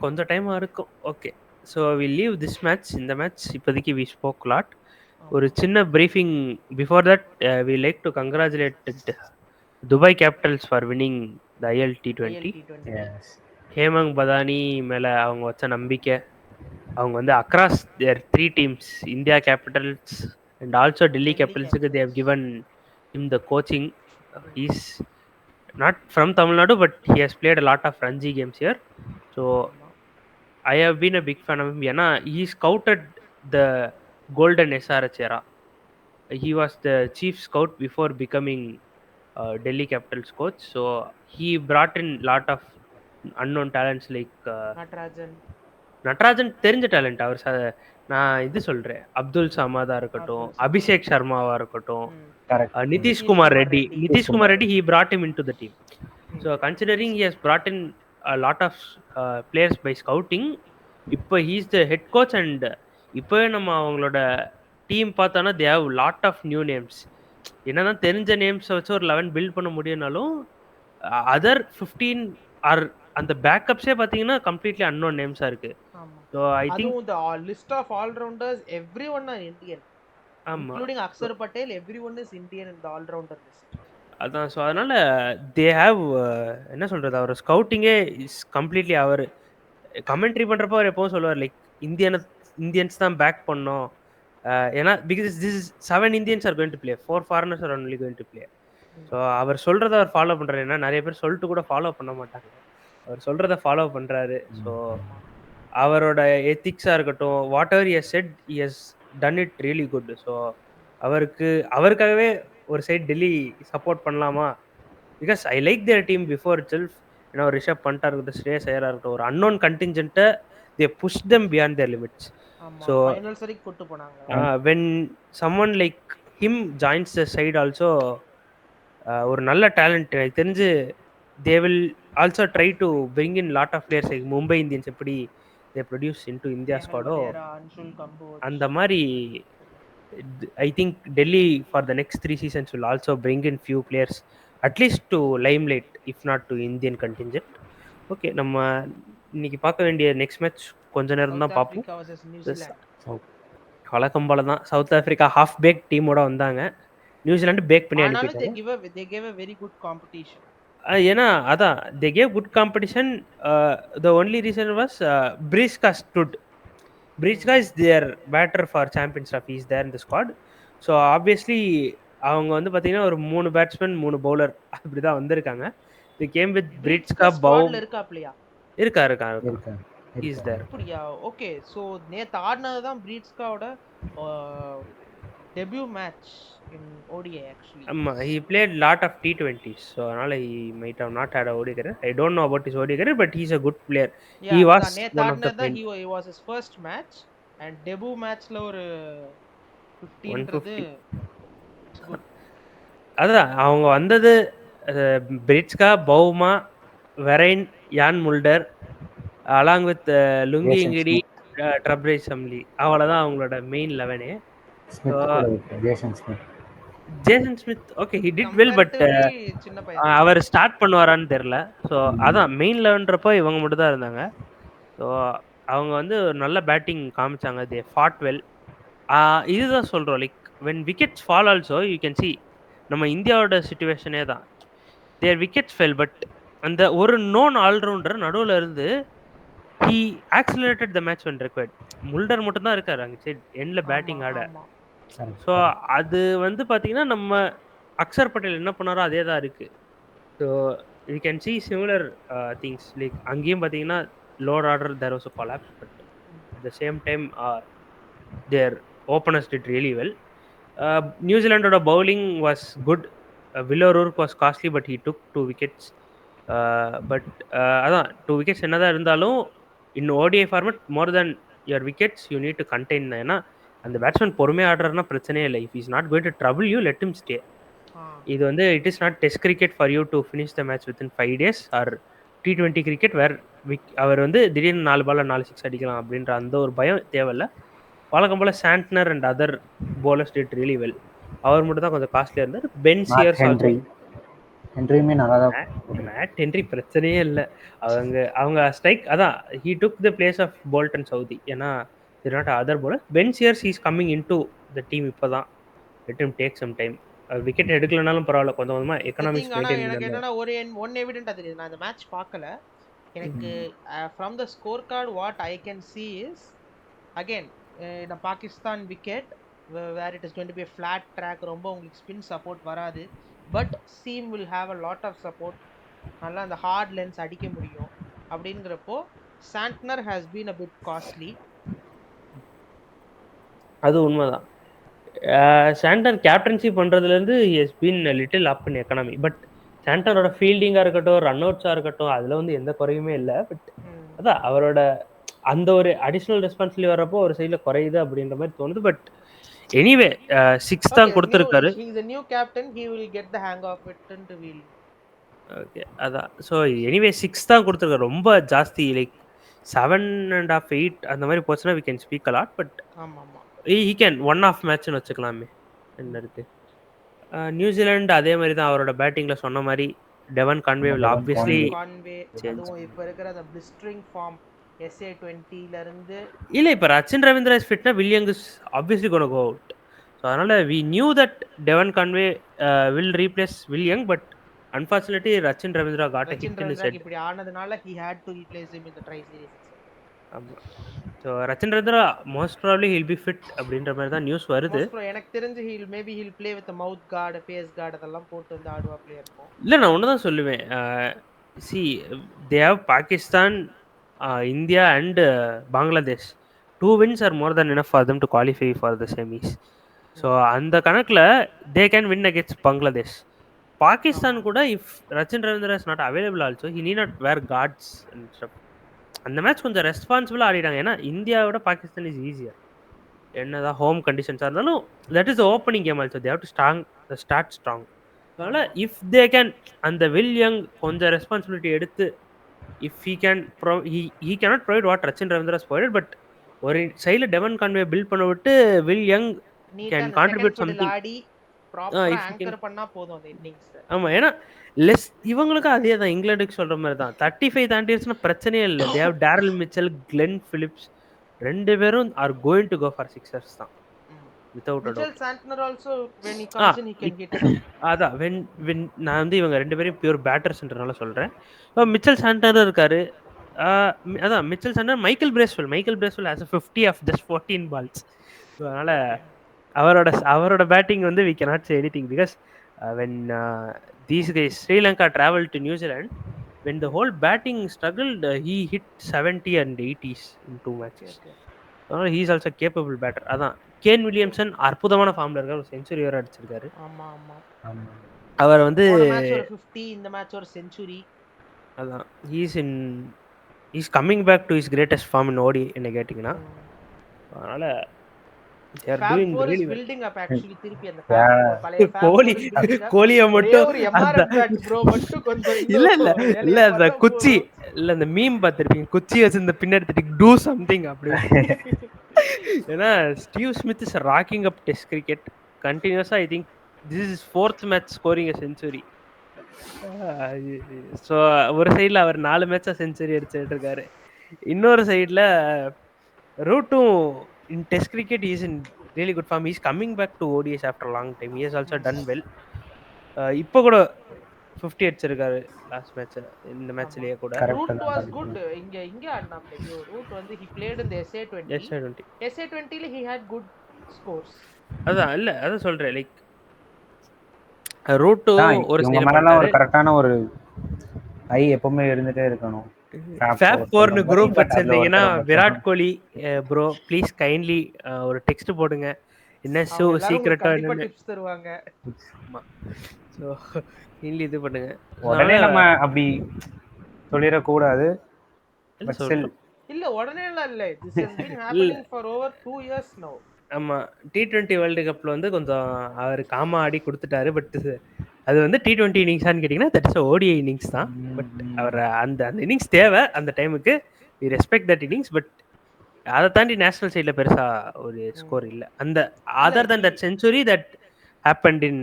கொஞ்சம் டைம் இருக்கும். Okay, so we leave this match. இந்த மேட்ச் இப்போதைக்கு வி ஸ்போக் லாட். ஒரு சின்ன briefing before that we like to congratulate Dubai Capitals for winning the IL T20.
Yes.
Hemang Badani மேலே அவங்க வச்ச நம்பிக்கை, அவங்க வந்து across their 3 teams, India Capitals and also Delhi கேபிட்டல்ஸுக்கு they have given him the coaching. Is not from Tamil Nadu but he has played a lot of Ranji games here. So I have been a big fan of him. ஏன்னா he scouted the golden SRH era. He was the chief scout before becoming Delhi Capitals coach. So he brought in lot of unknown talents like Natarajan தெரிஞ்ச talent. அவர் நான் இது சொல்றேன், அப்துல் சமாதா இருக்கட்டும், அபிஷேக் சர்மாவா இருக்கட்டும்,
Correct.
Nitish Kumar Reddy. Nitish Kumar Reddy he brought him into the team. So considering he has brought in a lot of players by scouting, இப்போ he is the head coach and இப்போவே நம்ம அவங்களோட டீம் பார்த்தோன்னா they have lot of new names. என்னதான் தெரிஞ்ச நேம்ஸை வச்சு ஒரு 11 build பண்ண முடியும்னாலும் அதர் 15 ஆர் அந்த பேக்கப்ஸே பார்த்தீங்கன்னா கம்ப்ளீட்லி அன்னோன் நேம்ஸாக இருக்கு. So I think
the list of all rounders everyone are Indian.
ஆமாம்,
including Axar Patel, everyone is Indian in the all rounder list.
அதான். ஸோ அதனால தே ஹாவ் என்ன சொல்றது, அவர் ஸ்கவுட்டிங்கே இஸ் கம்ப்ளீட்லி. அவர் கமெண்ட்ரி பண்ணுறப்போ அவர் எப்பவும் சொல்லுவார் லைக் இந்தியன்ஸ் தான் பேக் பண்ணோம். ஏன்னா because this is 7 Indians are going to play, 4 foreigners are only going to play. So அவர் சொல்கிறத அவர் ஃபாலோ பண்ணுறாரு. ஏன்னா நிறைய பேர் சொல்லிட்டு கூட ஃபாலோ பண்ண மாட்டாங்க, அவர் சொல்கிறத ஃபாலோ பண்ணுறாரு. ஸோ அவரோட எத்திக்ஸாக இருக்கட்டும், whatever he has said he has done it really good. So அவருக்காகவே ஒரு சைட் டெல்லி சப்போர்ட் பண்ணலாமா? Because I like their team before itself. ஏன்னா ஒரு ரிஷப் பண்டா இருக்கட்டும், ஸ்ரேயஸ் ஐயரா இருக்கட்டும், ஒரு அன்னோன் கண்டிஞ்சென்ட்டை they push them beyond their limits. So
finals வரைக்கும் கூட்டு போனாங்க.
When someone like him joins the side also, ஒரு நல்ல டேலண்ட் எனக்கு தெரிஞ்சு they will also try to bring in lot of players. Like Mumbai Indians எப்படி தே ப்ரொடியூஸ் இன்டு இந்தியா ஸ்குவாடோ, அந்த மாதிரி I think Delhi for the next 3 seasons will also bring in few players at least to limelight, if not to Indian contingent. Okay, நம்ம இன்னைக்கு பார்க்க வேண்டிய next match கொஞ்ச நேரம் தான் பார்ப்போம். வழக்கம் போல தான் சவுத் ஆப்பிரிக்கா ஹாஃப் பேக் டீமோட வந்தாங்க, நியூசிலாந்து பேக் பண்ணி அனுப்பிட்டாங்க.
they gave a very good competition.
ஏன்னா அதான் they gave good competition. The only reason was Breezka stood. Breezka is their batter for Champions Trophy, is there in the squad. So obviously அவங்க வந்து பார்த்தீங்கன்னா ஒரு 3 batsman 3 bowler அப்படி தான் வந்திருக்காங்க. They came with Breezka Baum. இருக்காரு is there.
அப்படியா? Okay. So நேத்து ஆடினது தான் பிரீட்ஸ்காவோட debut match in ODI actually.
ஆமா, he played lot of T20s, so அதனால he might have not had a ODI career. I don't know about his ODI career, but he's a good player. He was one of the
he was his first match and debut matchல ஒரு 15ன்றது
அதான் அவங்க வந்தது Breetzke, Bavuma, Verreynne, Jan Mulder along with Lungi Ngidi, Tabraiz Shamsi. அவ்வளவுதான் அவங்களோட main 11. Jason Smith okay he did well, but அவர் start பண்ணுவாரான்னு தெரியல. ஸோ அதான் மெயின் 11ன்றப்போ இவங்க மட்டும் தான் இருந்தாங்க. ஸோ அவங்க வந்து ஒரு நல்ல பேட்டிங் காமிச்சாங்க. தே ஃபாட் வெல். இதுதான் சொல்கிறோம், like when wickets fall also you can see நம்ம இந்தியாவோட சுச்சுவேஷனே தான். தேர் விக்கெட்ஸ் ஃபெல், பட் அந்த ஒரு நோன் ஆல்ரவுண்டர் நடுவில் இருந்து he accelerated the match when required. Mulder மட்டும் தான் இருக்காரு அங்க சைடு எண்ட்ல பேட்டிங் ஆட. ஸோ அது வந்து பார்த்தீங்கன்னா நம்ம அக்ஷர் பட்டேல் என்ன பண்ணாரோ அதே தான் இருக்கு. So you can see similar things like அங்கேயும் பார்த்தீங்கன்னா lower order there was a collapse but at the same time their openers did really well. நியூசிலாண்டோட bowling was good. Will O'Rourke was costly but he took 2 wickets. But அதான் 2 wickets என்னதான் இருந்தாலும் in ODI format more than your wickets you need to contain. ஏன்னா அந்த batsman பொறுமையாக ஆடுறதுனா பிரச்சனையே இல்லை. If is not going to trouble you let him stay. இது வந்து it is not test cricket for you to finish the match within 5 days or T20 cricket where அவர் வந்து திடீர்னு 4 பால்ல 4 6 அடிக்கலாம் அப்படின்ற அந்த ஒரு பயம் தேவையில்ல. வழக்கம் போல Santner and other bowlers did really well. அவர் மட்டும் தான் கொஞ்சம் காஸ்ட்லியாக இருந்தார். பென் சியர்ஸ் ஆல்சோ
ஹென்ரியுமே நல்லா தான்.
மேட் ஹென்ரி பிரச்சனையே இல்லை. அவங்க ஸ்ட்ரைக் அதான் he took the place of Boult and Southee. ஏன்னா not other bowler. Ben Sears is coming in to the team. இப்போ தான் let him take some time. Wicket எடுக்கலனாலும் பரவாயில்ல, கொஞ்சம் கொஞ்சமாக எக்கனாமிக்ஸ் மெயின்டைன்
எனக்கு என்னன்னா ஒன் எவிடென்ட் அது நான் அந்த மேட்ச் பார்க்கல. எனக்கு from the score card what I can see is again இந்த Pakistan wicket where it is going to be a flat track. ரொம்ப உங்களுக்கு ஸ்பின் சப்போர்ட் வராது. But seam will have a lot of support. நல்லா அந்த hard lengths அடிக்க முடியும். அப்படிங்கிறப்போ Santner has been a bit costly.
அது உண்மைதான். சாண்டன் கேப்டன்சி பண்ணுறதுலேருந்து has been little up in economy. But சாண்டனோட ஃபீல்டிங்காக இருக்கட்டும், ரன் அவுட்ஸாக இருக்கட்டும், அதில் வந்து எந்த குறையுமே இல்லை. பட் அதான் அவரோட அந்த ஒரு அடிஷ்னல் ரெஸ்பான்சிபிலிட்டி வரப்போ ஒரு சைடில் குறையுது அப்படின்ற மாதிரி தோணுது. பட் எனிவே 6 தான் கொடுத்துருக்காரு. ஓகே அதான். ஸோ எனிவே 6 தான் கொடுத்துருக்காரு. ரொம்ப ஜாஸ்தி லைக் 7.5 8 அந்த மாதிரி போச்சுன்னா we can speak a lot. But he can one off மேட்ச்னு வச்சுக்கலாமே. என்ன இருக்கு. நியூசிலாந்து அதே மாதிரி தான் அவரோட பேட்டிங்ல சொன்ன மாதிரி டெவன் கான்வே will obviously
அதுவும் இப்ப இருக்கிற அந்த blistering form SA20 ல இருந்து
இல்ல இப்ப ரச்சின் ரவீந்திரா இஸ் ஃபிட்னா Williamson is obviously going to go out. So அதனால we knew that Devon Conway will replace Williang, but unfortunately Rachin Ravindra got a hit in his head.
இப்படி ஆனதுனால he had to replace him in the tri series.
So Rachin Ravindra most probably will be fit அப்படின்ற மாதிரி தான் news வருது.
எனக்கு தெரிஞ்சு will play with mouth guard, face guard அதெல்லாம் போட்டு வந்து ஆடுவா பிளேயர் இருக்கும்.
இல்லை நான் ஒன்று தான் சொல்லுவேன். C they have Pakistan, India and Bangladesh. 2 wins are more than enough for them to qualify for the semis. So அந்த கணக்கில் they can win against Bangladesh. Pakistan கூட if Rachin Ravindra is not available also he need not wear cards and stuff. அந்த மேட்ச் கொஞ்சம் ரெஸ்பான்சிபிளாக ஆடிட்டாங்க. ஏன்னா இந்தியாவோட பாகிஸ்தான் இஸ் ஈஸியர். என்னதான் ஹோம் கண்டிஷன்ஸாக இருந்தாலும் that is the opening game also. They have to start strong. அதனால் இஃப் தே கேன் அந்த வில்லியங் கொஞ்சம் ரெஸ்பான்சிபிலிட்டி எடுத்து if he can he cannot provide what Rachin Ravindra provided. But ஒரு சைடில் டெவன் கான்வே பில்ட் பண்ண விட்டு வில்லியங் கேன் கான்ட்ரிபியூட் சம்திங். ஆமாம், ஏன்னா லெஸ் இவங்களுக்கும் அதே தான் இங்கிலாந்துக்கு சொல்கிற மாதிரி தான். 35 தாண்டிடுச்சுன்னா பிரச்சனையே இல்லை. They have Daryl Mitchell, Glenn Phillips, 2 பேரும் are going to go for sixers தான் வித்அவுட் அ டவுட். அதான் வென் நான் வந்து இவங்க 2 பேரும் பியூர் பேட்டர்ஸ்ன்றனால சொல்கிறேன். மிச்சல் சாண்டனர் இருக்காரு. அதான் Mitchell Santner, Michael Bracewell as a 50 off just 14 balls. So அதனால் அவரோட பேட்டிங் வந்து we cannot say anything because when these guys Sri Lanka traveled to New Zealand, when the whole batting struggled, he hit 70 and 80s in 2 matches. அதனால he is also capable batter. அதான் Kane Williamson அற்புதமான ஃபார்ம்ல இருக்காரு. ஒரு century வேற அடிச்சிருக்காரு. அவர் வந்து
ஒரு 50 இந்த மேட்ச் ஒரு செஞ்சுரி.
அதான் he is coming back to his greatest form in ODI என்ன கேட்டிங்கன்னா. அதனால they are doing really well.
building up actually திருப்பி அந்த பழைய
கோலிய மட்டும்
ஒரு MRF பேட்ச் ப்ரோ மட்டும் கொஞ்சம்
இல்ல அந்த குச்சி இல்ல அந்த மீம் பார்த்திருப்பீங்க, குச்சி வச்சு இந்த பின்னாடி do something அப்படி. ஏன்னா Steve Smith is rocking up test cricket கண்டினியூஸா. I think this is 4th match scoring a century. So ஒரு சைடில் அவர் 4 மேட்சா செஞ்சுரி அடிச்சுட்டு இருக்காரு. இன்னொரு சைடில் ரூட்டும் in test cricket he is in really good form. He is coming back to ODIs after a long time. He has also done well. இப்போ கூட 50 அடிச்சிருக்காரு லாஸ்ட் மேட்ச். இந்த மேட்ச்லயே கூட
ரூட் வாஸ் குட். இங்க ஆடினாப்ல ரூட் வந்து he played in the SA20 ல he had good scores.
அதான் இல்ல அதான் சொல்றேன். லைக் ரூட்டோ ஒரு
இவங்க
சைடு
மேலாம் ஒரு
பண்ணிட்டாரு.
கரெக்டான ஒரு ஐ எப்பவுமே இருந்துட்டே இருக்கணும்.
ஃபேப் 4னு குரூப்
பட் அதுல
வச்சிருந்தீங்கன்னா
ஒருத்தரை மட்டும்
Virat Kohli bro please kindly ஒரு டெக்ஸ்ட் போடுங்க என்ன ஷோ
அவங்க எல்லாரும் உங்களுக்கு
சீக்ரெட்டா
கண்டிப்பா
என்னன்னு.
டிப்ஸ் தருவாங்க.
ஆமா. ஸோ கைண்ட்லி இது பண்ணுங்க.
உடனே
அதனால
நம்ம அப்படி சொல்லிடக்கூடாது.
இல்ல
பட் ஸ்டில்
சொல்றோம்.
இல்ல உடனேலாம் இல்ல. This has been happening for over 2 years நவ.
ஆமா T20 வேர்ல்டு கப்ல வந்து கொஞ்சம் அவர் காமா ஆடி கொடுத்துட்டாரு. பட் அது வந்து T20 இன்னிங்ஸான்னு கேட்டிங்கன்னா தட் இஸ் ஓடிஐ இன்னிங்ஸ் தான். பட் அவர் அந்த அந்த இன்னிங்ஸ் தேவை அந்த டைமுக்கு. We respect that innings. But அதை தாண்டி நேஷனல் சைட்ல பெருசா ஒரு ஸ்கோர் இல்ல. அந்த other than that century that happened in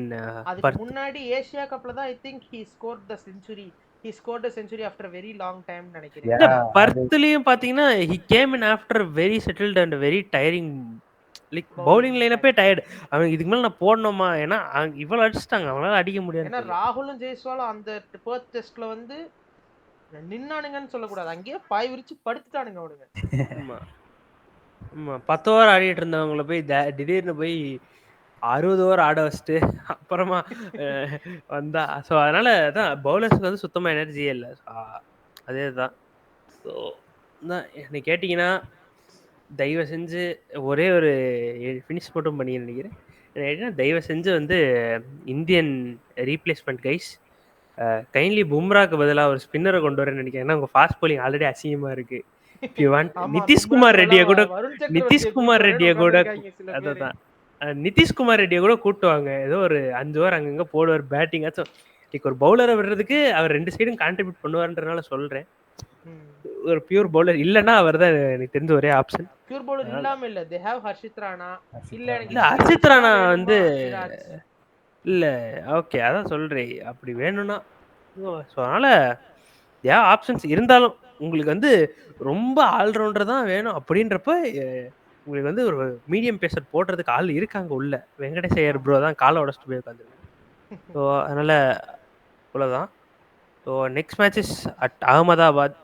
அதுக்கு முன்னாடி ஏசியா கப்ல தான் I think he scored the century. He scored a century after a very long time நினைக்கிறேன்.
பர்த்லயும் பாத்தீங்கன்னா he came in after very settled and very tiring. Like bowling லைனப்பே tired. அவங்க இதுக்கு மேல நான் போடணுமா? ஏன்னா இவ்வளவு அடிச்சிட்டாங்க, அவங்களால அடிக்க முடியாது.
ஏன்னா ராகுலும் ஜெய்ஸ்வாலும் அந்த பெர்த் டெஸ்ட்ல வந்து நின்னானுங்கன்னு சொல்லக்கூடாது, அங்கேயே பாய் விரிச்சு படுத்துட்டானுங்க அவனுங்க.
ஆமா 10 ஓவர் ஆடிட்டு இருந்தவங்கள போய் திடீர்னு போய் 60 ஓவர் ஆட வச்சுட்டு அப்புறமா வந்தா. ஸோ அதனால தான் பவுலர்ஸ்க்கு வந்து சுத்தமா எனர்ஜியே இல்லை. அதே தான். ஸோ என்ன கேட்டிங்கன்னா தயவு செஞ்சு ஒரே ஒரு ஃபினிஷ் மட்டும் பண்ணி நினைக்கிறேன். தயவு செஞ்சு வந்து இந்தியன் ரீப்ளேஸ்மெண்ட் கைஸ் கைண்ட்லி பும்ராக்கு பதிலாக ஒரு ஸ்பின்னரை கொண்டு வரேன்னு நினைக்கிறேன். ஏன்னா உங்க ஃபாஸ்ட் போலிங் ஆல்ரெடி அசிங்கமா இருக்கு. நிதிஷ்குமார் ரெட்டியை கூட அதான் நிதிஷ்குமார் ரெட்டியை கூட கூட்டுவாங்க. ஏதோ ஒரு 5 ஓவர் அங்கங்க போடுவார் பேட்டிங் ஆச்சும். ஒரு பவுலரை விடுறதுக்கு அவர் 2 சைடும் கான்ட்ரிபியூட் பண்ணுவார்ன்றனால சொல்றேன். ஒரு பியூர் பவுலர் இல்லனா அவர்தான் எனக்கு தெரிஞ்ச ஒரே ஆப்ஷன்.
பியூர் பவுலர் இல்லாம இல்ல, they have ஹர்ஷித் ராணா.
இல்ல ஹர்ஷித் ராணா வந்து இல்ல ஓகே அதான் சொல்றேன். அப்படி வேணும்னா ஸோ அதனால ஆப்ஷன்ஸ் இருந்தாலும் உங்களுக்கு வந்து ரொம்ப ஆல்ரவுண்டர் தான் வேணும் அப்படின்றப்ப உங்களுக்கு வந்து ஒரு மீடியம் பேசர் போடுறதுக்கு ஆள் இருக்காங்க உள்ள. வெங்கடேஷ் ஐயர் ப்ரோ தான் காலை உடச்சிட்டு போய் உட்காந்துருக்கு. ஸோ அதனால இவ்வளோதான். So next match is at Ahmedabad.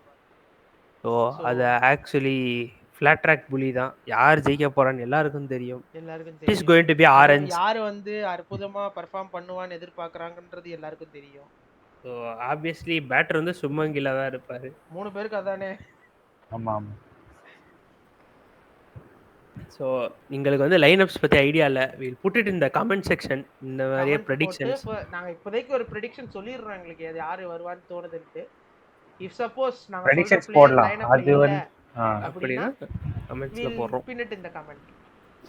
So அது ஆக்சுவலி ஃபிளாட் ட்ராக் புலி தான். யார் ஜெயிக்க போறான்னு எல்லாருக்கும் தெரியும். It is going to be orange.
யார் வந்து அற்புதமா பெர்ஃபார்ம் பண்ணுவான்னு எதிர்பார்க்கறாங்கன்றது எல்லாருக்கும் தெரியும்.
ஸோ ஆப்வியஸ்லி பேட்டர் வந்து சுமங்கில தான் இருப்பாரு.
3 பேருக்கு அதானே.
ஆமா ஆமா.
ஸோ எங்களுக்கு வந்து லைனப்ஸ் பத்தி ஐடியா இல்லை. Will put it in the comment section. இந்த மாதிரியே ப்ரெடிக்ஷன்ஸ்
நாங்க இப்போதைக்கு ஒரு ப்ரெடிக்ஷன் சொல்லிடுறோம் எங்களுக்கு அது யாரு வருவான்னு தோணுதுன்னு. இஃப் சப்போஸ் நாங்க
ப்ரெடிக்ஷன்ஸ் போடலாம். அது வந்து
அப்படினா கமெண்ட்ஸ்ல போடுறோம்.
பின் இட் இன் தி கமெண்ட்.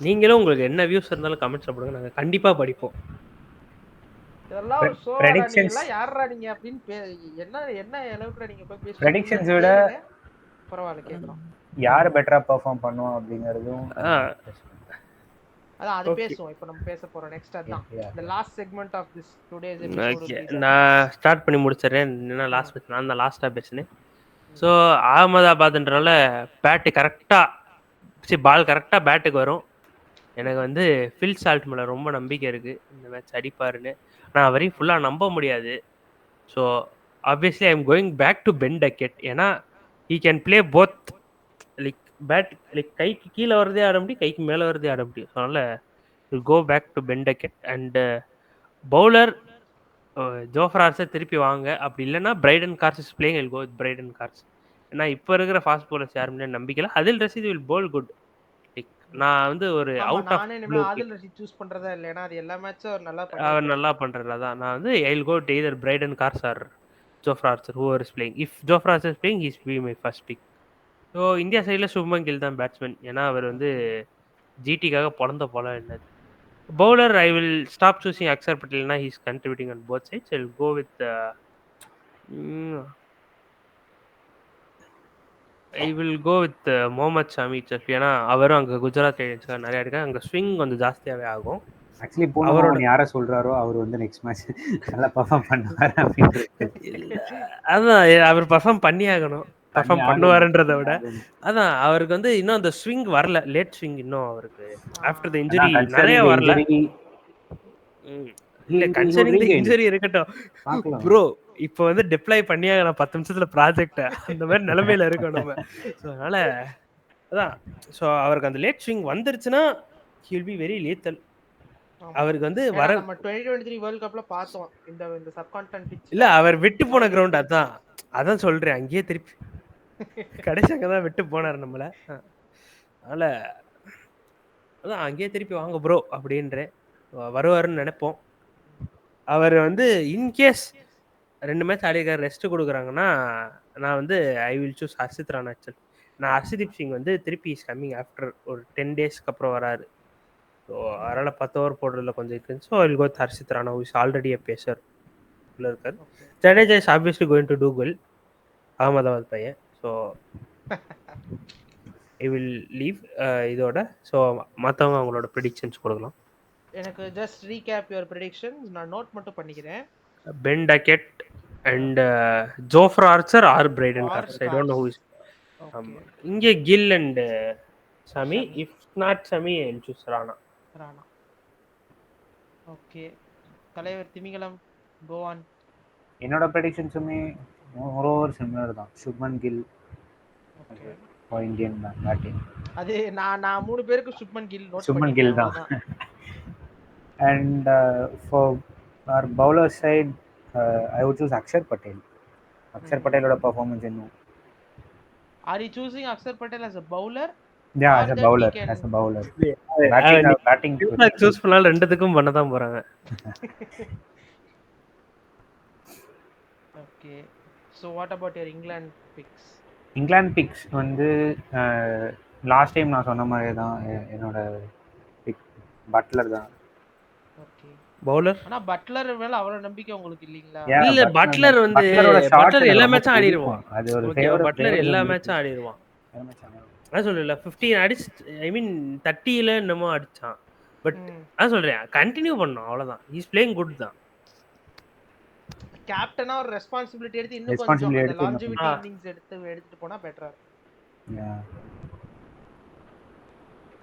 நீங்களும் உங்களுக்கு என்ன வியூஸ் இருந்தாலும் கமெண்ட்ஸ்ல போடுங்க, நாங்க கண்டிப்பா படிப்போம்.
இதெல்லாம் ஒரு ஷோ ப்ரெடிக்ஷன்ஸ் யாரடா நீங்க அப்படினு என்ன அளவுக்கு நீங்க போய் பேசுறீங்க?
ப்ரெடிக்ஷன்ஸ் விட
பரவாயில்லை கேக்குறோம்.
யார் பெட்டரா பெர்ஃபார்ம் பண்ணுவா அப்படிங்கறதும்
அதான் அது பேசுவோம். இப்போ நம்ம பேச போறோம் நெக்ஸ்ட் அதான் the last segment of this today's episode.
நான் ஸ்டார்ட் பண்ணி முடிச்சறேன். என்ன லாஸ்ட் பேச நான் தான் லாஸ்டா பேசினேன். ஸோ அகமதாபாத்ன்றனால பேட்டு கரெக்டாக பால் கரெக்டாக பேட்டுக்கு வரும். எனக்கு வந்து ஃபில் சால்ட் மேலே ரொம்ப நம்பிக்கை இருக்குது, இந்த மேட்ச் அடிப்பாருன்னு. நான் அவரையும் ஃபுல்லாக நம்ப முடியாது. So obviously I am going back to Ben Duckett. ஏன்னா he can play both. Like bat like கைக்கு கீழே வரதே ஆட முடியும், கைக்கு மேலே வரதே ஆட முடியும். ஸோ அதனால் will go back to Ben Duckett. And bowler Jofra Archer திருப்பி வாங்க. அப்படி இல்லைன்னா Brydon Carse is playing, will go with Brydon Carse. ஏன்னா இப்போ இருக்கிற ஃபாஸ்ட் பவுலர்ஸ் யாருமே நம்பிக்கல. அதில் ரஷீத் வில் போல் குட். நான் வந்து ஒரு அவுட் ஆஃப் ப்ளூ
அதில் ரஷீத் சூஸ் பண்றதா இல்ல, ஏன்னா அது எல்லா மேட்சும்
அவர் நல்லா பண்றாரு. அதான் நான் வந்து I will go to either Brydon Carse or Jofra Archer, whoever is playing. If Jofra Archer is playing, he is be my first pick. So India சைடில் சுப்மன் கில் தான் பேட்ஸ்மேன். ஏன்னா அவர் வந்து ஜிடிக்காக பிறந்த போல என்னது. Bowler I will stop choosing Axar பட்டேல்னா he is contributing on both sides. I will go with I will go with Mohammed Shami செஃப். ஏன்னா அவரும் அங்கே குஜராத் டைட்டன்ஸ்க்காக நிறையா இருக்கு, அங்கே ஸ்விங் கொஞ்சம் ஜாஸ்தியாகவே ஆகும்.
ஆக்சுவலி அவரோட யாரை சொல்றாரோ அவர் வந்து நெக்ஸ்ட் மேட்ச் நல்லா பெர்ஃபார்ம் பண்ணுவார் அப்படின்றது.
அதான் அவர் பெர்ஃபார்ம் பண்ணி ஆகணும். பெர்ஃபார்ம் பண்ணுவாருன்றதை விட அதான் அவருக்கு வந்து இன்னும் அந்த ஸ்விங் வரல, லேட் ஸ்விங் இன்னும் அவருக்கு ஆஃப்டர் த இன்ஜுரி நிறைய வரல. இல்ல கன்சர்னிங் தி இன்ஜுரி இருக்கட்டும் ப்ரோ, இப்போ வந்து டிப்ளாய் பண்ணியாக நான் 10 நிமிஷத்துல ப்ராஜெக்ட் அந்த மாதிரி நிலைமையில இருக்கோம் நம்ம. ஸோ அதனால அதான் ஸோ அவருக்கு அந்த லேட் ஸ்விங் வந்துருச்சுன்னா
he will be very lethal.
ஆமா.
அவருக்கு வந்து
ஏன்னா
வர
நம்ம 2023 வேர்ல்ட் கப்ல பார்த்தோம் இந்த சப்கான்டினென்ட் பிட்ச்ல
இல்ல அவர் விட்டு போன கிரவுண்ட் அதான் சொல்றேன். அங்கேயே திருப்பி கடைசி அங்கதான் விட்டு போனாரு நம்மள. அதனால அதான் அங்கேயே திருப்பி வாங்க ப்ரோ அப்படின்றேன். வருவாருன்னு நினைப்போம். அவர் வந்து இன்கேஸ் 2 மேட்ச் ஆடிருக்காரு ரெஸ்ட் கொடுக்குறாங்கன்னா நான் வந்து I will choose Harshit Rana actual. நான் ஹர்ஷதீப் சிங் வந்து திருப்பி இஸ் கம்மிங் ஆஃப்டர் ஒரு 10 டேஸ்க்கு அப்புறம் வராரு. ஸோ அதனால் 10 ஓவர் போடுறதுல கொஞ்சம் இருக்குன்னு so I got Harshit Rana is already a pacer உள்ள இருக்காரு. Jadeja is obviously going to do well. Ahmedabad பையன். ஸோ ஐ வில் லீவ் இதோட. ஸோ மற்றவங்க அவங்களோட ப்ரெடிக்ஷன்ஸ் கொடுக்கலாம்.
எனக்கு ஜஸ்ட் ரீகேப் யுவர் ப்ரெடிக்ஷன்ஸ் நான் நோட் மட்டும் பண்ணிக்கிறேன்.
Ben Duckett and Jofra Archer or Brydon Carse. I don't know who is. இங்கே Gill and Shami. If not Shami I will choose Rana.
Okay தலைவர் திமிங்கலம் கோ ஆன்.
என்னோட ப்ரெடிக்ஷன்ஸுமே மோரோவர் சிமிலர் தான். Shubman Gill for Indian batting.
அது நான் 3 பேருக்கு சுப்மன் கில் நோட்
சுப்மன் கில் தான். And for our bowler side I would choose Akshar Patel. Akshar Pateloda performance இன்னும்.
Are you choosing Akshar Patel as a bowler?
Yeah, as a bowler. Batting
choose பண்ணால ரெண்டுத்துக்கும் பண்ண தான் போறாங்க.
Okay. So what about your England picks?
England picks வந்து last time நான் சொன்ன மாதிரியே தான் என்னோட பிக் பட்லர் தான்.
Okay.
பவுலர்.
ஆனா பட்லர் மேல அவ்வளவு நம்பிக்கை உங்களுக்கு இல்லீங்களா?
இல்ல பட்லர் வந்து பட்லர் எல்லா மேட்சும் ஆடிடுவான்.
அது ஒரு
ஃபேவரட். பட்லர் எல்லா மேட்சும் ஆடிடுவான். நான் சொல்றேன் 15 அடிச்சு ஐ மீன் 30ல என்னமோ அடிச்சான். பட் நான் சொல்றேன் கண்டினியூ பண்ணோம் அவ்வளவுதான். ஹி இஸ் பிளேயிங் குட் தான்.
கேப்டனா ஒரு ரெஸ்பான்சிபிலிட்டி எடுத்து இன்னும் கொஞ்சம் லாஞ்சிவிட்டி இன்னிங்ஸ் எடுத்துட்டு போனா பெட்டரா இருக்கும்.
Yeah.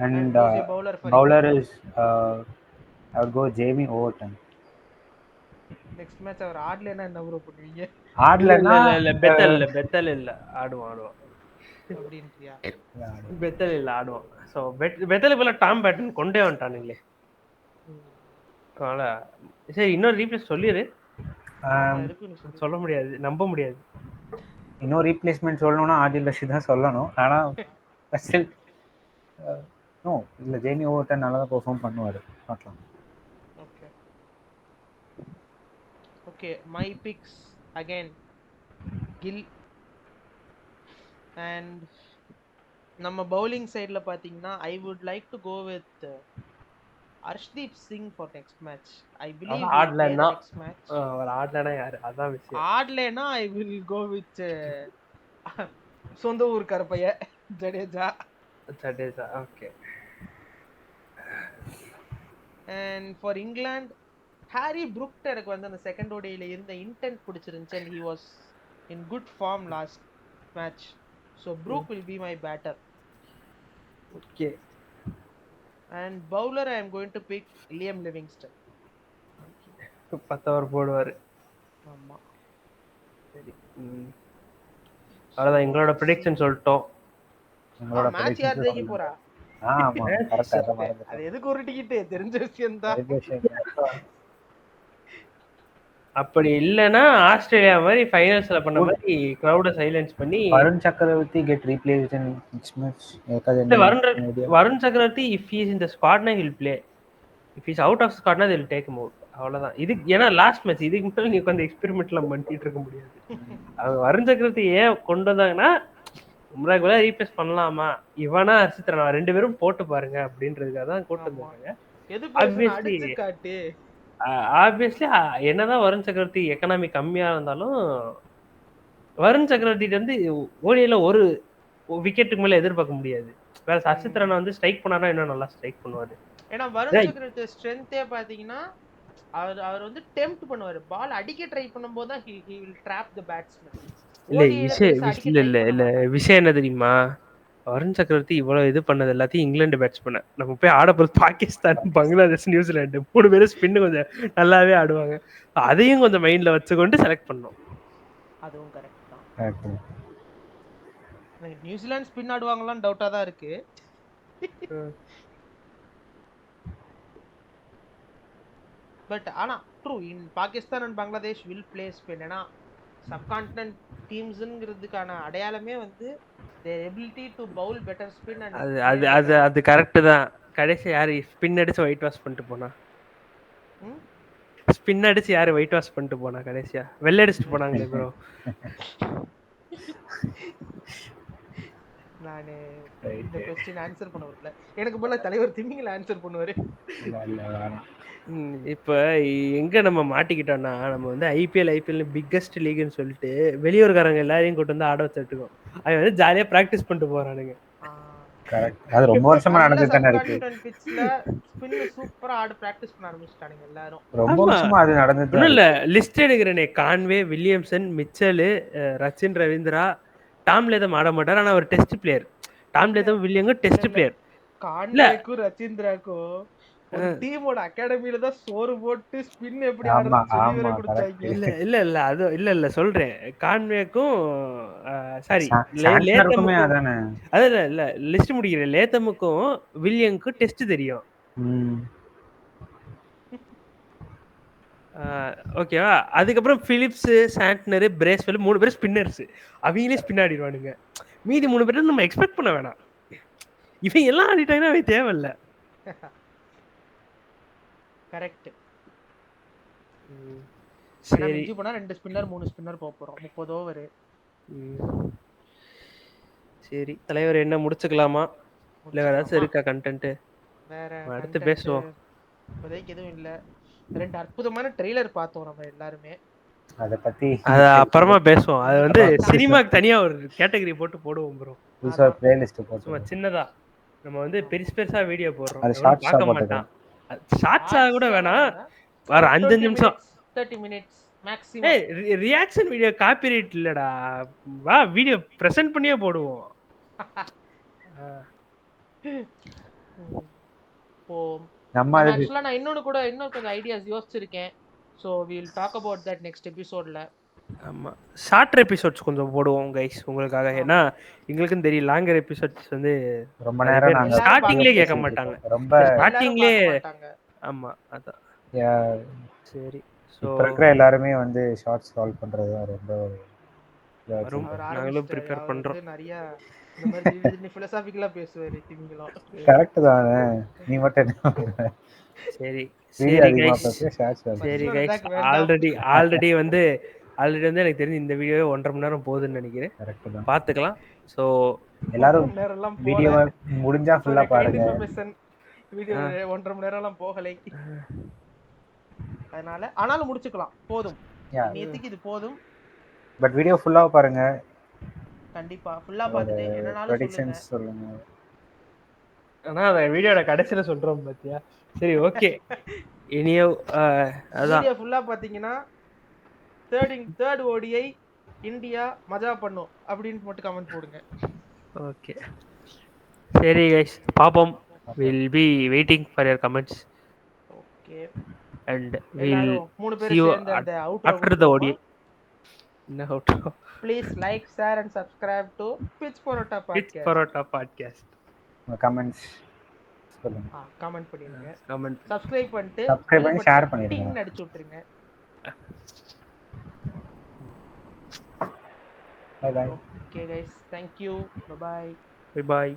And bowler is I would go Jamie Overton.
Next match அவர் ஆடலனா என்ன ப்ரோ பண்ணுவீங்க?
ஆடலனா
இல்ல பெத்தல் இல்ல ஆடுவான்
அப்படின்றியா?
பெத்தல் இல்ல ஆடுவான். சோ பெத்தல் போல டாம் பேட்டன் கொண்டே வந்துட்டானுங்களே. அதனால சரி இன்னொரு ரீப்ளேஸ் சொல்லிரு. சொல்ல முடியாது, நம்ப முடியாது.
இன்னொரு ரீப்ளேஸ்மெண்ட் சொல்லணும்னா ஆதில் ரஷீத் தான் சொல்லணும். ஆனா ஸ்டில் நோ இல்ல ஜேமி ஓவர்டன் நல்லா தான் பெர்ஃபார்ம் பண்ணுவாரு. பார்க்கலாம்.
Okay, my picks again Gill and நம்ம bowling sideல பாத்தீங்கன்னா I would like to go with Arshdeep Singh for next match. I believe
ஆடலனா
next match.
அவர் ஆடலனா யாரு அதான் விஷயம்.
ஆடலனா I will go with சொந்த ஊர் கரப்பைய Jadeja.
Okay.
And for England Harry Brook எனக்கு வந்து அந்த செகண்ட் ஓடியில இருந்த இன்டென்ட் பிடிச்சிருந்துச்சு and he was in good form last match. So Brook will be my batter.
Okay.
And bowler I am going to pick Liam Livingstone.
10 over போடுவாரு.
ஆமா.
சரி. அவ்வளவுதான் எங்களோட ப்ரெடிக்ஷன் சொல்லிட்டோம்.
உங்களோட
மேட்ச் யார் ஜெயிக்க போறா?
ஆமா கரெக்ட்டா தான்.
அது எதுக்கு ஒரு டிக்கெட் தெரிஞ்ச விஷயம் தான்.
அப்படி இல்லனா ஆஸ்திரேலியா மாதிரி ஃபைனல்ஸ்ல பண்ண மாதிரி கிரவுட சைலன்ஸ் பண்ணி
வருண் சக்கரவர்த்தி get replaced in next match.
Varun சக்கரவர்த்தி if he is in the squad na he will play. If he is out of squad na they will take him out. அவ்வளவுதான். இது ஏன்னா லாஸ்ட் மேட்ச் இதுக்கு முன்னாடி நீ கொஞ்சம் எக்ஸ்பெரிமெண்ட்லாம் பண்ணிட்டு இருக்க முடியாது. அவங்க வருண் சக்கரவர்த்தி ஏன் கொண்டு வந்தாங்கன்னா உம்ராக்கு வேலை ரீப்ளேஸ் பண்ணலாமா இவனா ஹர்ஷித் ராணா 2 பேரும் போட்டு பாருங்க அப்படின்றதுக்காக தான் கூட்டு வந்தாங்க. ஆப்வியஸ்லி என்னதான் வருண் சக்கரவர்த்தி எக்கனாமி கம்மியா இருந்தாலும் வருண் சக்கரவர்த்திட்டு வந்து ஓடியில ஒரு விக்கெட்டுக்கு மேல எதிர்பார்க்க முடியாது. வேற ஹர்ஷித் ராணா வந்து ஸ்ட்ரைக் பண்ணாரா இன்னும் நல்லா ஸ்ட்ரைக் பண்ணுவாரு.
ஏன்னா வருண் சக்கரவர்த்தி ஸ்ட்ரென்த்தே பாத்தீங்கன்னா அவர் வந்து டெம்ப்ட் பண்ணுவாரு. பால் அடிக்க ட்ரை பண்ணும்போது தான் he will trap the batsman.
இல்ல விஷயம் என்ன தெரியுமா? வருண் சக்கரவர்த்தி இவ்வளவு இது பண்ணது எல்லாத்தையும் இங்கிலாந்து பேட்ஸ்மேன். நம்ம போய் ஆட போறது பாகிஸ்தான், பங்களாதேஷ், நியூசிலாந்து 3 பேரும் ஸ்பின் கொஞ்சம் நல்லாவே ஆடுவாங்க. அதையும் கொஞ்சம் மைண்ட்ல வச்சுக்கொண்டு செலக்ட் பண்ணோம்.
அதுவும் கரெக்ட் தான். நியூசிலாந்து ஸ்பின் ஆடுவாங்களான்னு டவுட்டா தான் இருக்கு. பட் ஆனா true in Pakistan and Bangladesh will play spin. ஏன்னா சப்கான்டினென்ட் டீம்ஸ்ங்கிறதுக்கான அடையாளமே வந்து their ability to bowl better spin and
அது
play
அது
like
அது அது கரெக்ட் தான். கடைசி யாரு ஸ்பின் அடிச்சு ஒயிட் வாஷ் பண்ணிட்டு போனா?
ம்?
ஸ்பின் அடிச்சு யாரு ஒயிட் வாஷ் பண்ணிட்டு போனா கடைசியா? வெள்ளை அடிச்சுட்டு போனாங்களே ப்ரோ.
நானு இந்த கொஸ்டின் ஆன்சர் பண்ண வரல. எனக்கு போல தலைவர் திமிங்கல ஆன்சர் பண்ணுவாரு.
இப்ப எங்க நம்ம மாட்டிக்கிட்டோம்னா, நம்ம வந்து ஐபிஎல் பிக்கஸ்ட் லீக்னு சொல்லிட்டு வெளியூர்காரங்க எல்லாரையும் கூட்டு வந்து ஆட வச்சுட்டுருக்கோம். அவன் வந்து ஜாலியா பிராக்டிஸ் பண்ணிட்டு போறானுங்க.
கரெக்ட். அது ரொம்ப வருஷமா நடந்துட்டு தானே இருக்கு.
சப்கான்டினென்ட் பிட்ச்ல ஸ்பின் சூப்பரா ஆட பிராக்டிஸ் பண்ண ஆரம்பிச்சிட்டானுங்க எல்லாரும்.
ரொம்ப வருஷமா அது நடந்துட்டு
ஒன்றும்
தான்
இல்ல லிஸ்ட் எடுக்கிறேனே, Conway, Williamson, Mitchell, Rachin Ravindra, Tom Latham ஆட மாட்டார். ஆனா ஒரு டெஸ்ட் பிளேயர். டாம் லேதம் வில்லியங்கும் டெஸ்ட் பிளேயர்.
கான்வேக்கும் ரச்சிந்திராக்கும் ஒரு டீமோட அகாடமில தான் சோறு போட்டு ஸ்பின் எப்படி ஆடுறதுன்னு சொல்லி வேற கொடுத்தாங்க.
இல்ல அது இல்ல சொல்றேன். கான்வேக்கும் சாரி
சாண்ட்னருக்குமே அதானே.
அதான் இல்ல லிஸ்ட் முடிக்கிறேன். லேத்தமுக்கும் வில்லியங்க்கும் டெஸ்ட் தெரியும். ஓகேவா? அதுக்கப்புறம் பிலிப்ஸ், சாண்ட்னர், பிரேஸ்வெல் 3 பேர் ஸ்பின்னர்ஸ். அவங்களே ஸ்பின் ஆடிடுவானுங்க. மீதி 3 பேர் நம்ம எக்ஸ்பெக்ட் பண்ண வேணாம். இவங்க எல்லாம் ஆடிட்டாங்கன்னா அவன் தேவையில்ல.
கரெக்ட்.
சரி
மிஞ்சி போனா 2 ஸ்பின்னர் 3 ஸ்பின்னர் போக போறோம். 30 ஓவர்.
சரி தலைவர் என்ன முடிச்சுக்கலாமா? இல்ல வேற ஏதாச்சும் இருக்கா கண்டென்ட்?
வேற
அடுத்து பேசுவோம்.
இப்போதைக்கு எதுவும் இல்ல. 2 அற்புதமான ட்ரெய்லர் பார்த்தோம் நம்ம எல்லாருமே.
அத பத்தி
அப்புறமா பேசுவோம். அது வந்து சினிமாக்கு தனியா ஒரு கேட்டகரி போட்டு போடுவோம் ப்ரோ.
புதுசா பிளேலிஸ்ட் போட்டு
சின்னதா நம்ம வந்து பெருசா வீடியோ போடுறோம்.
அது ஷார்ட்ஸா
பார்க்க மாட்டான். ஷார்ட்ஸா கூட வேணாம். வர 5 நிமிஷம்
30 minutes மேக்ஸிமம்.
ஏய் ரியாக்ஷன் வீடியோ காப்பிரைட் இல்லடா. வா வீடியோ பிரசன்ட் பண்ணியே போடுவோம்.
நம்ம
ஆக்சுவலா நான் இன்னொரு கொஞ்சம் ஐடியாஸ் யோசிச்சிருக்கேன். So we will talk about that next episodeல.
ஆமா ஷார்ட்டர் எபிசோட்ஸ் கொஞ்சம் போடுவோம் கைஸ் உங்களுக்காக. ஏன்னா எங்களுக்கும் தெரியும் லாங்கர் எபிசோட்ஸ் வந்து
ரொம்ப நேரம் நாங்க
ஸ்டார்டிங்லயே கேட்க மாட்டாங்க.
ரொம்ப
ஸ்டார்டிங்லயே ஆமா அதான். சரி சோ
இருக்கிற எல்லாரும் வந்து ஷார்ட்ஸ் சால்வ் பண்றது ரொம்ப
நாங்களும் ப்ரிப்பேர் பண்றோம்.
நிறைய இந்த மாதிரி பிலோசாபிக்கலா பேசுவாரு திமிங்கலம்.
கரெக்ட் தானே. நீ மட்டும் என்ன?
சரி ஆல்ரெடி வந்து எனக்கு தெரிஞ்சு இந்த வீடியோவே 1.5 மணி நேரம் போகுதுன்னு நினைக்கிறேன். பாத்துக்கலாம். சோ
எல்லாரும் வீடியோ முடிஞ்சா ஃபுல்லா பாருங்க.
வீடியோ 1.5 மணி நேரம் எல்லாம் போகலை. அதனால ஆனாலும் முடிச்சுக்கலாம். போதும். நேத்துக்கு இது போதும்.
பட் வீடியோ ஃபுல்லா பாருங்க.
கண்டிப்பா ஃபுல்லா பார்த்துட்டு என்னனாலும்
சொல்லுங்க.
ஆனா அந்த வீடியோட கடைசில சொல்றோம் பாத்தியா? சரி ஓகே. இனியோ அதான்
வீடியோ ஃபுல்லா பாத்தீங்கன்னா தேர்ட் ODI இந்தியா மஜா பண்ணும் அப்படின்னு மட்டும் கமெண்ட் போடுங்க.
ஓகே சரி गाइस பாப்போம். we'll be waiting for your comments.
Okay
and we'll
3 பேர் சேர்ந்து அந்த outro
after the ODI. No outro.
Please like, share and subscribe to Pitch Parota podcast.
Comments சொல்லுங்க.
கமெண்ட் பண்ணுங்க.
கமெண்ட்
சப்ஸ்கிரைப் பண்ணிட்டு
share பண்ணிடுங்க.
டிங் அடிச்சு விட்டுருங்க.
Bye bye.
Okay guys, thank you. Bye bye.
Bye bye.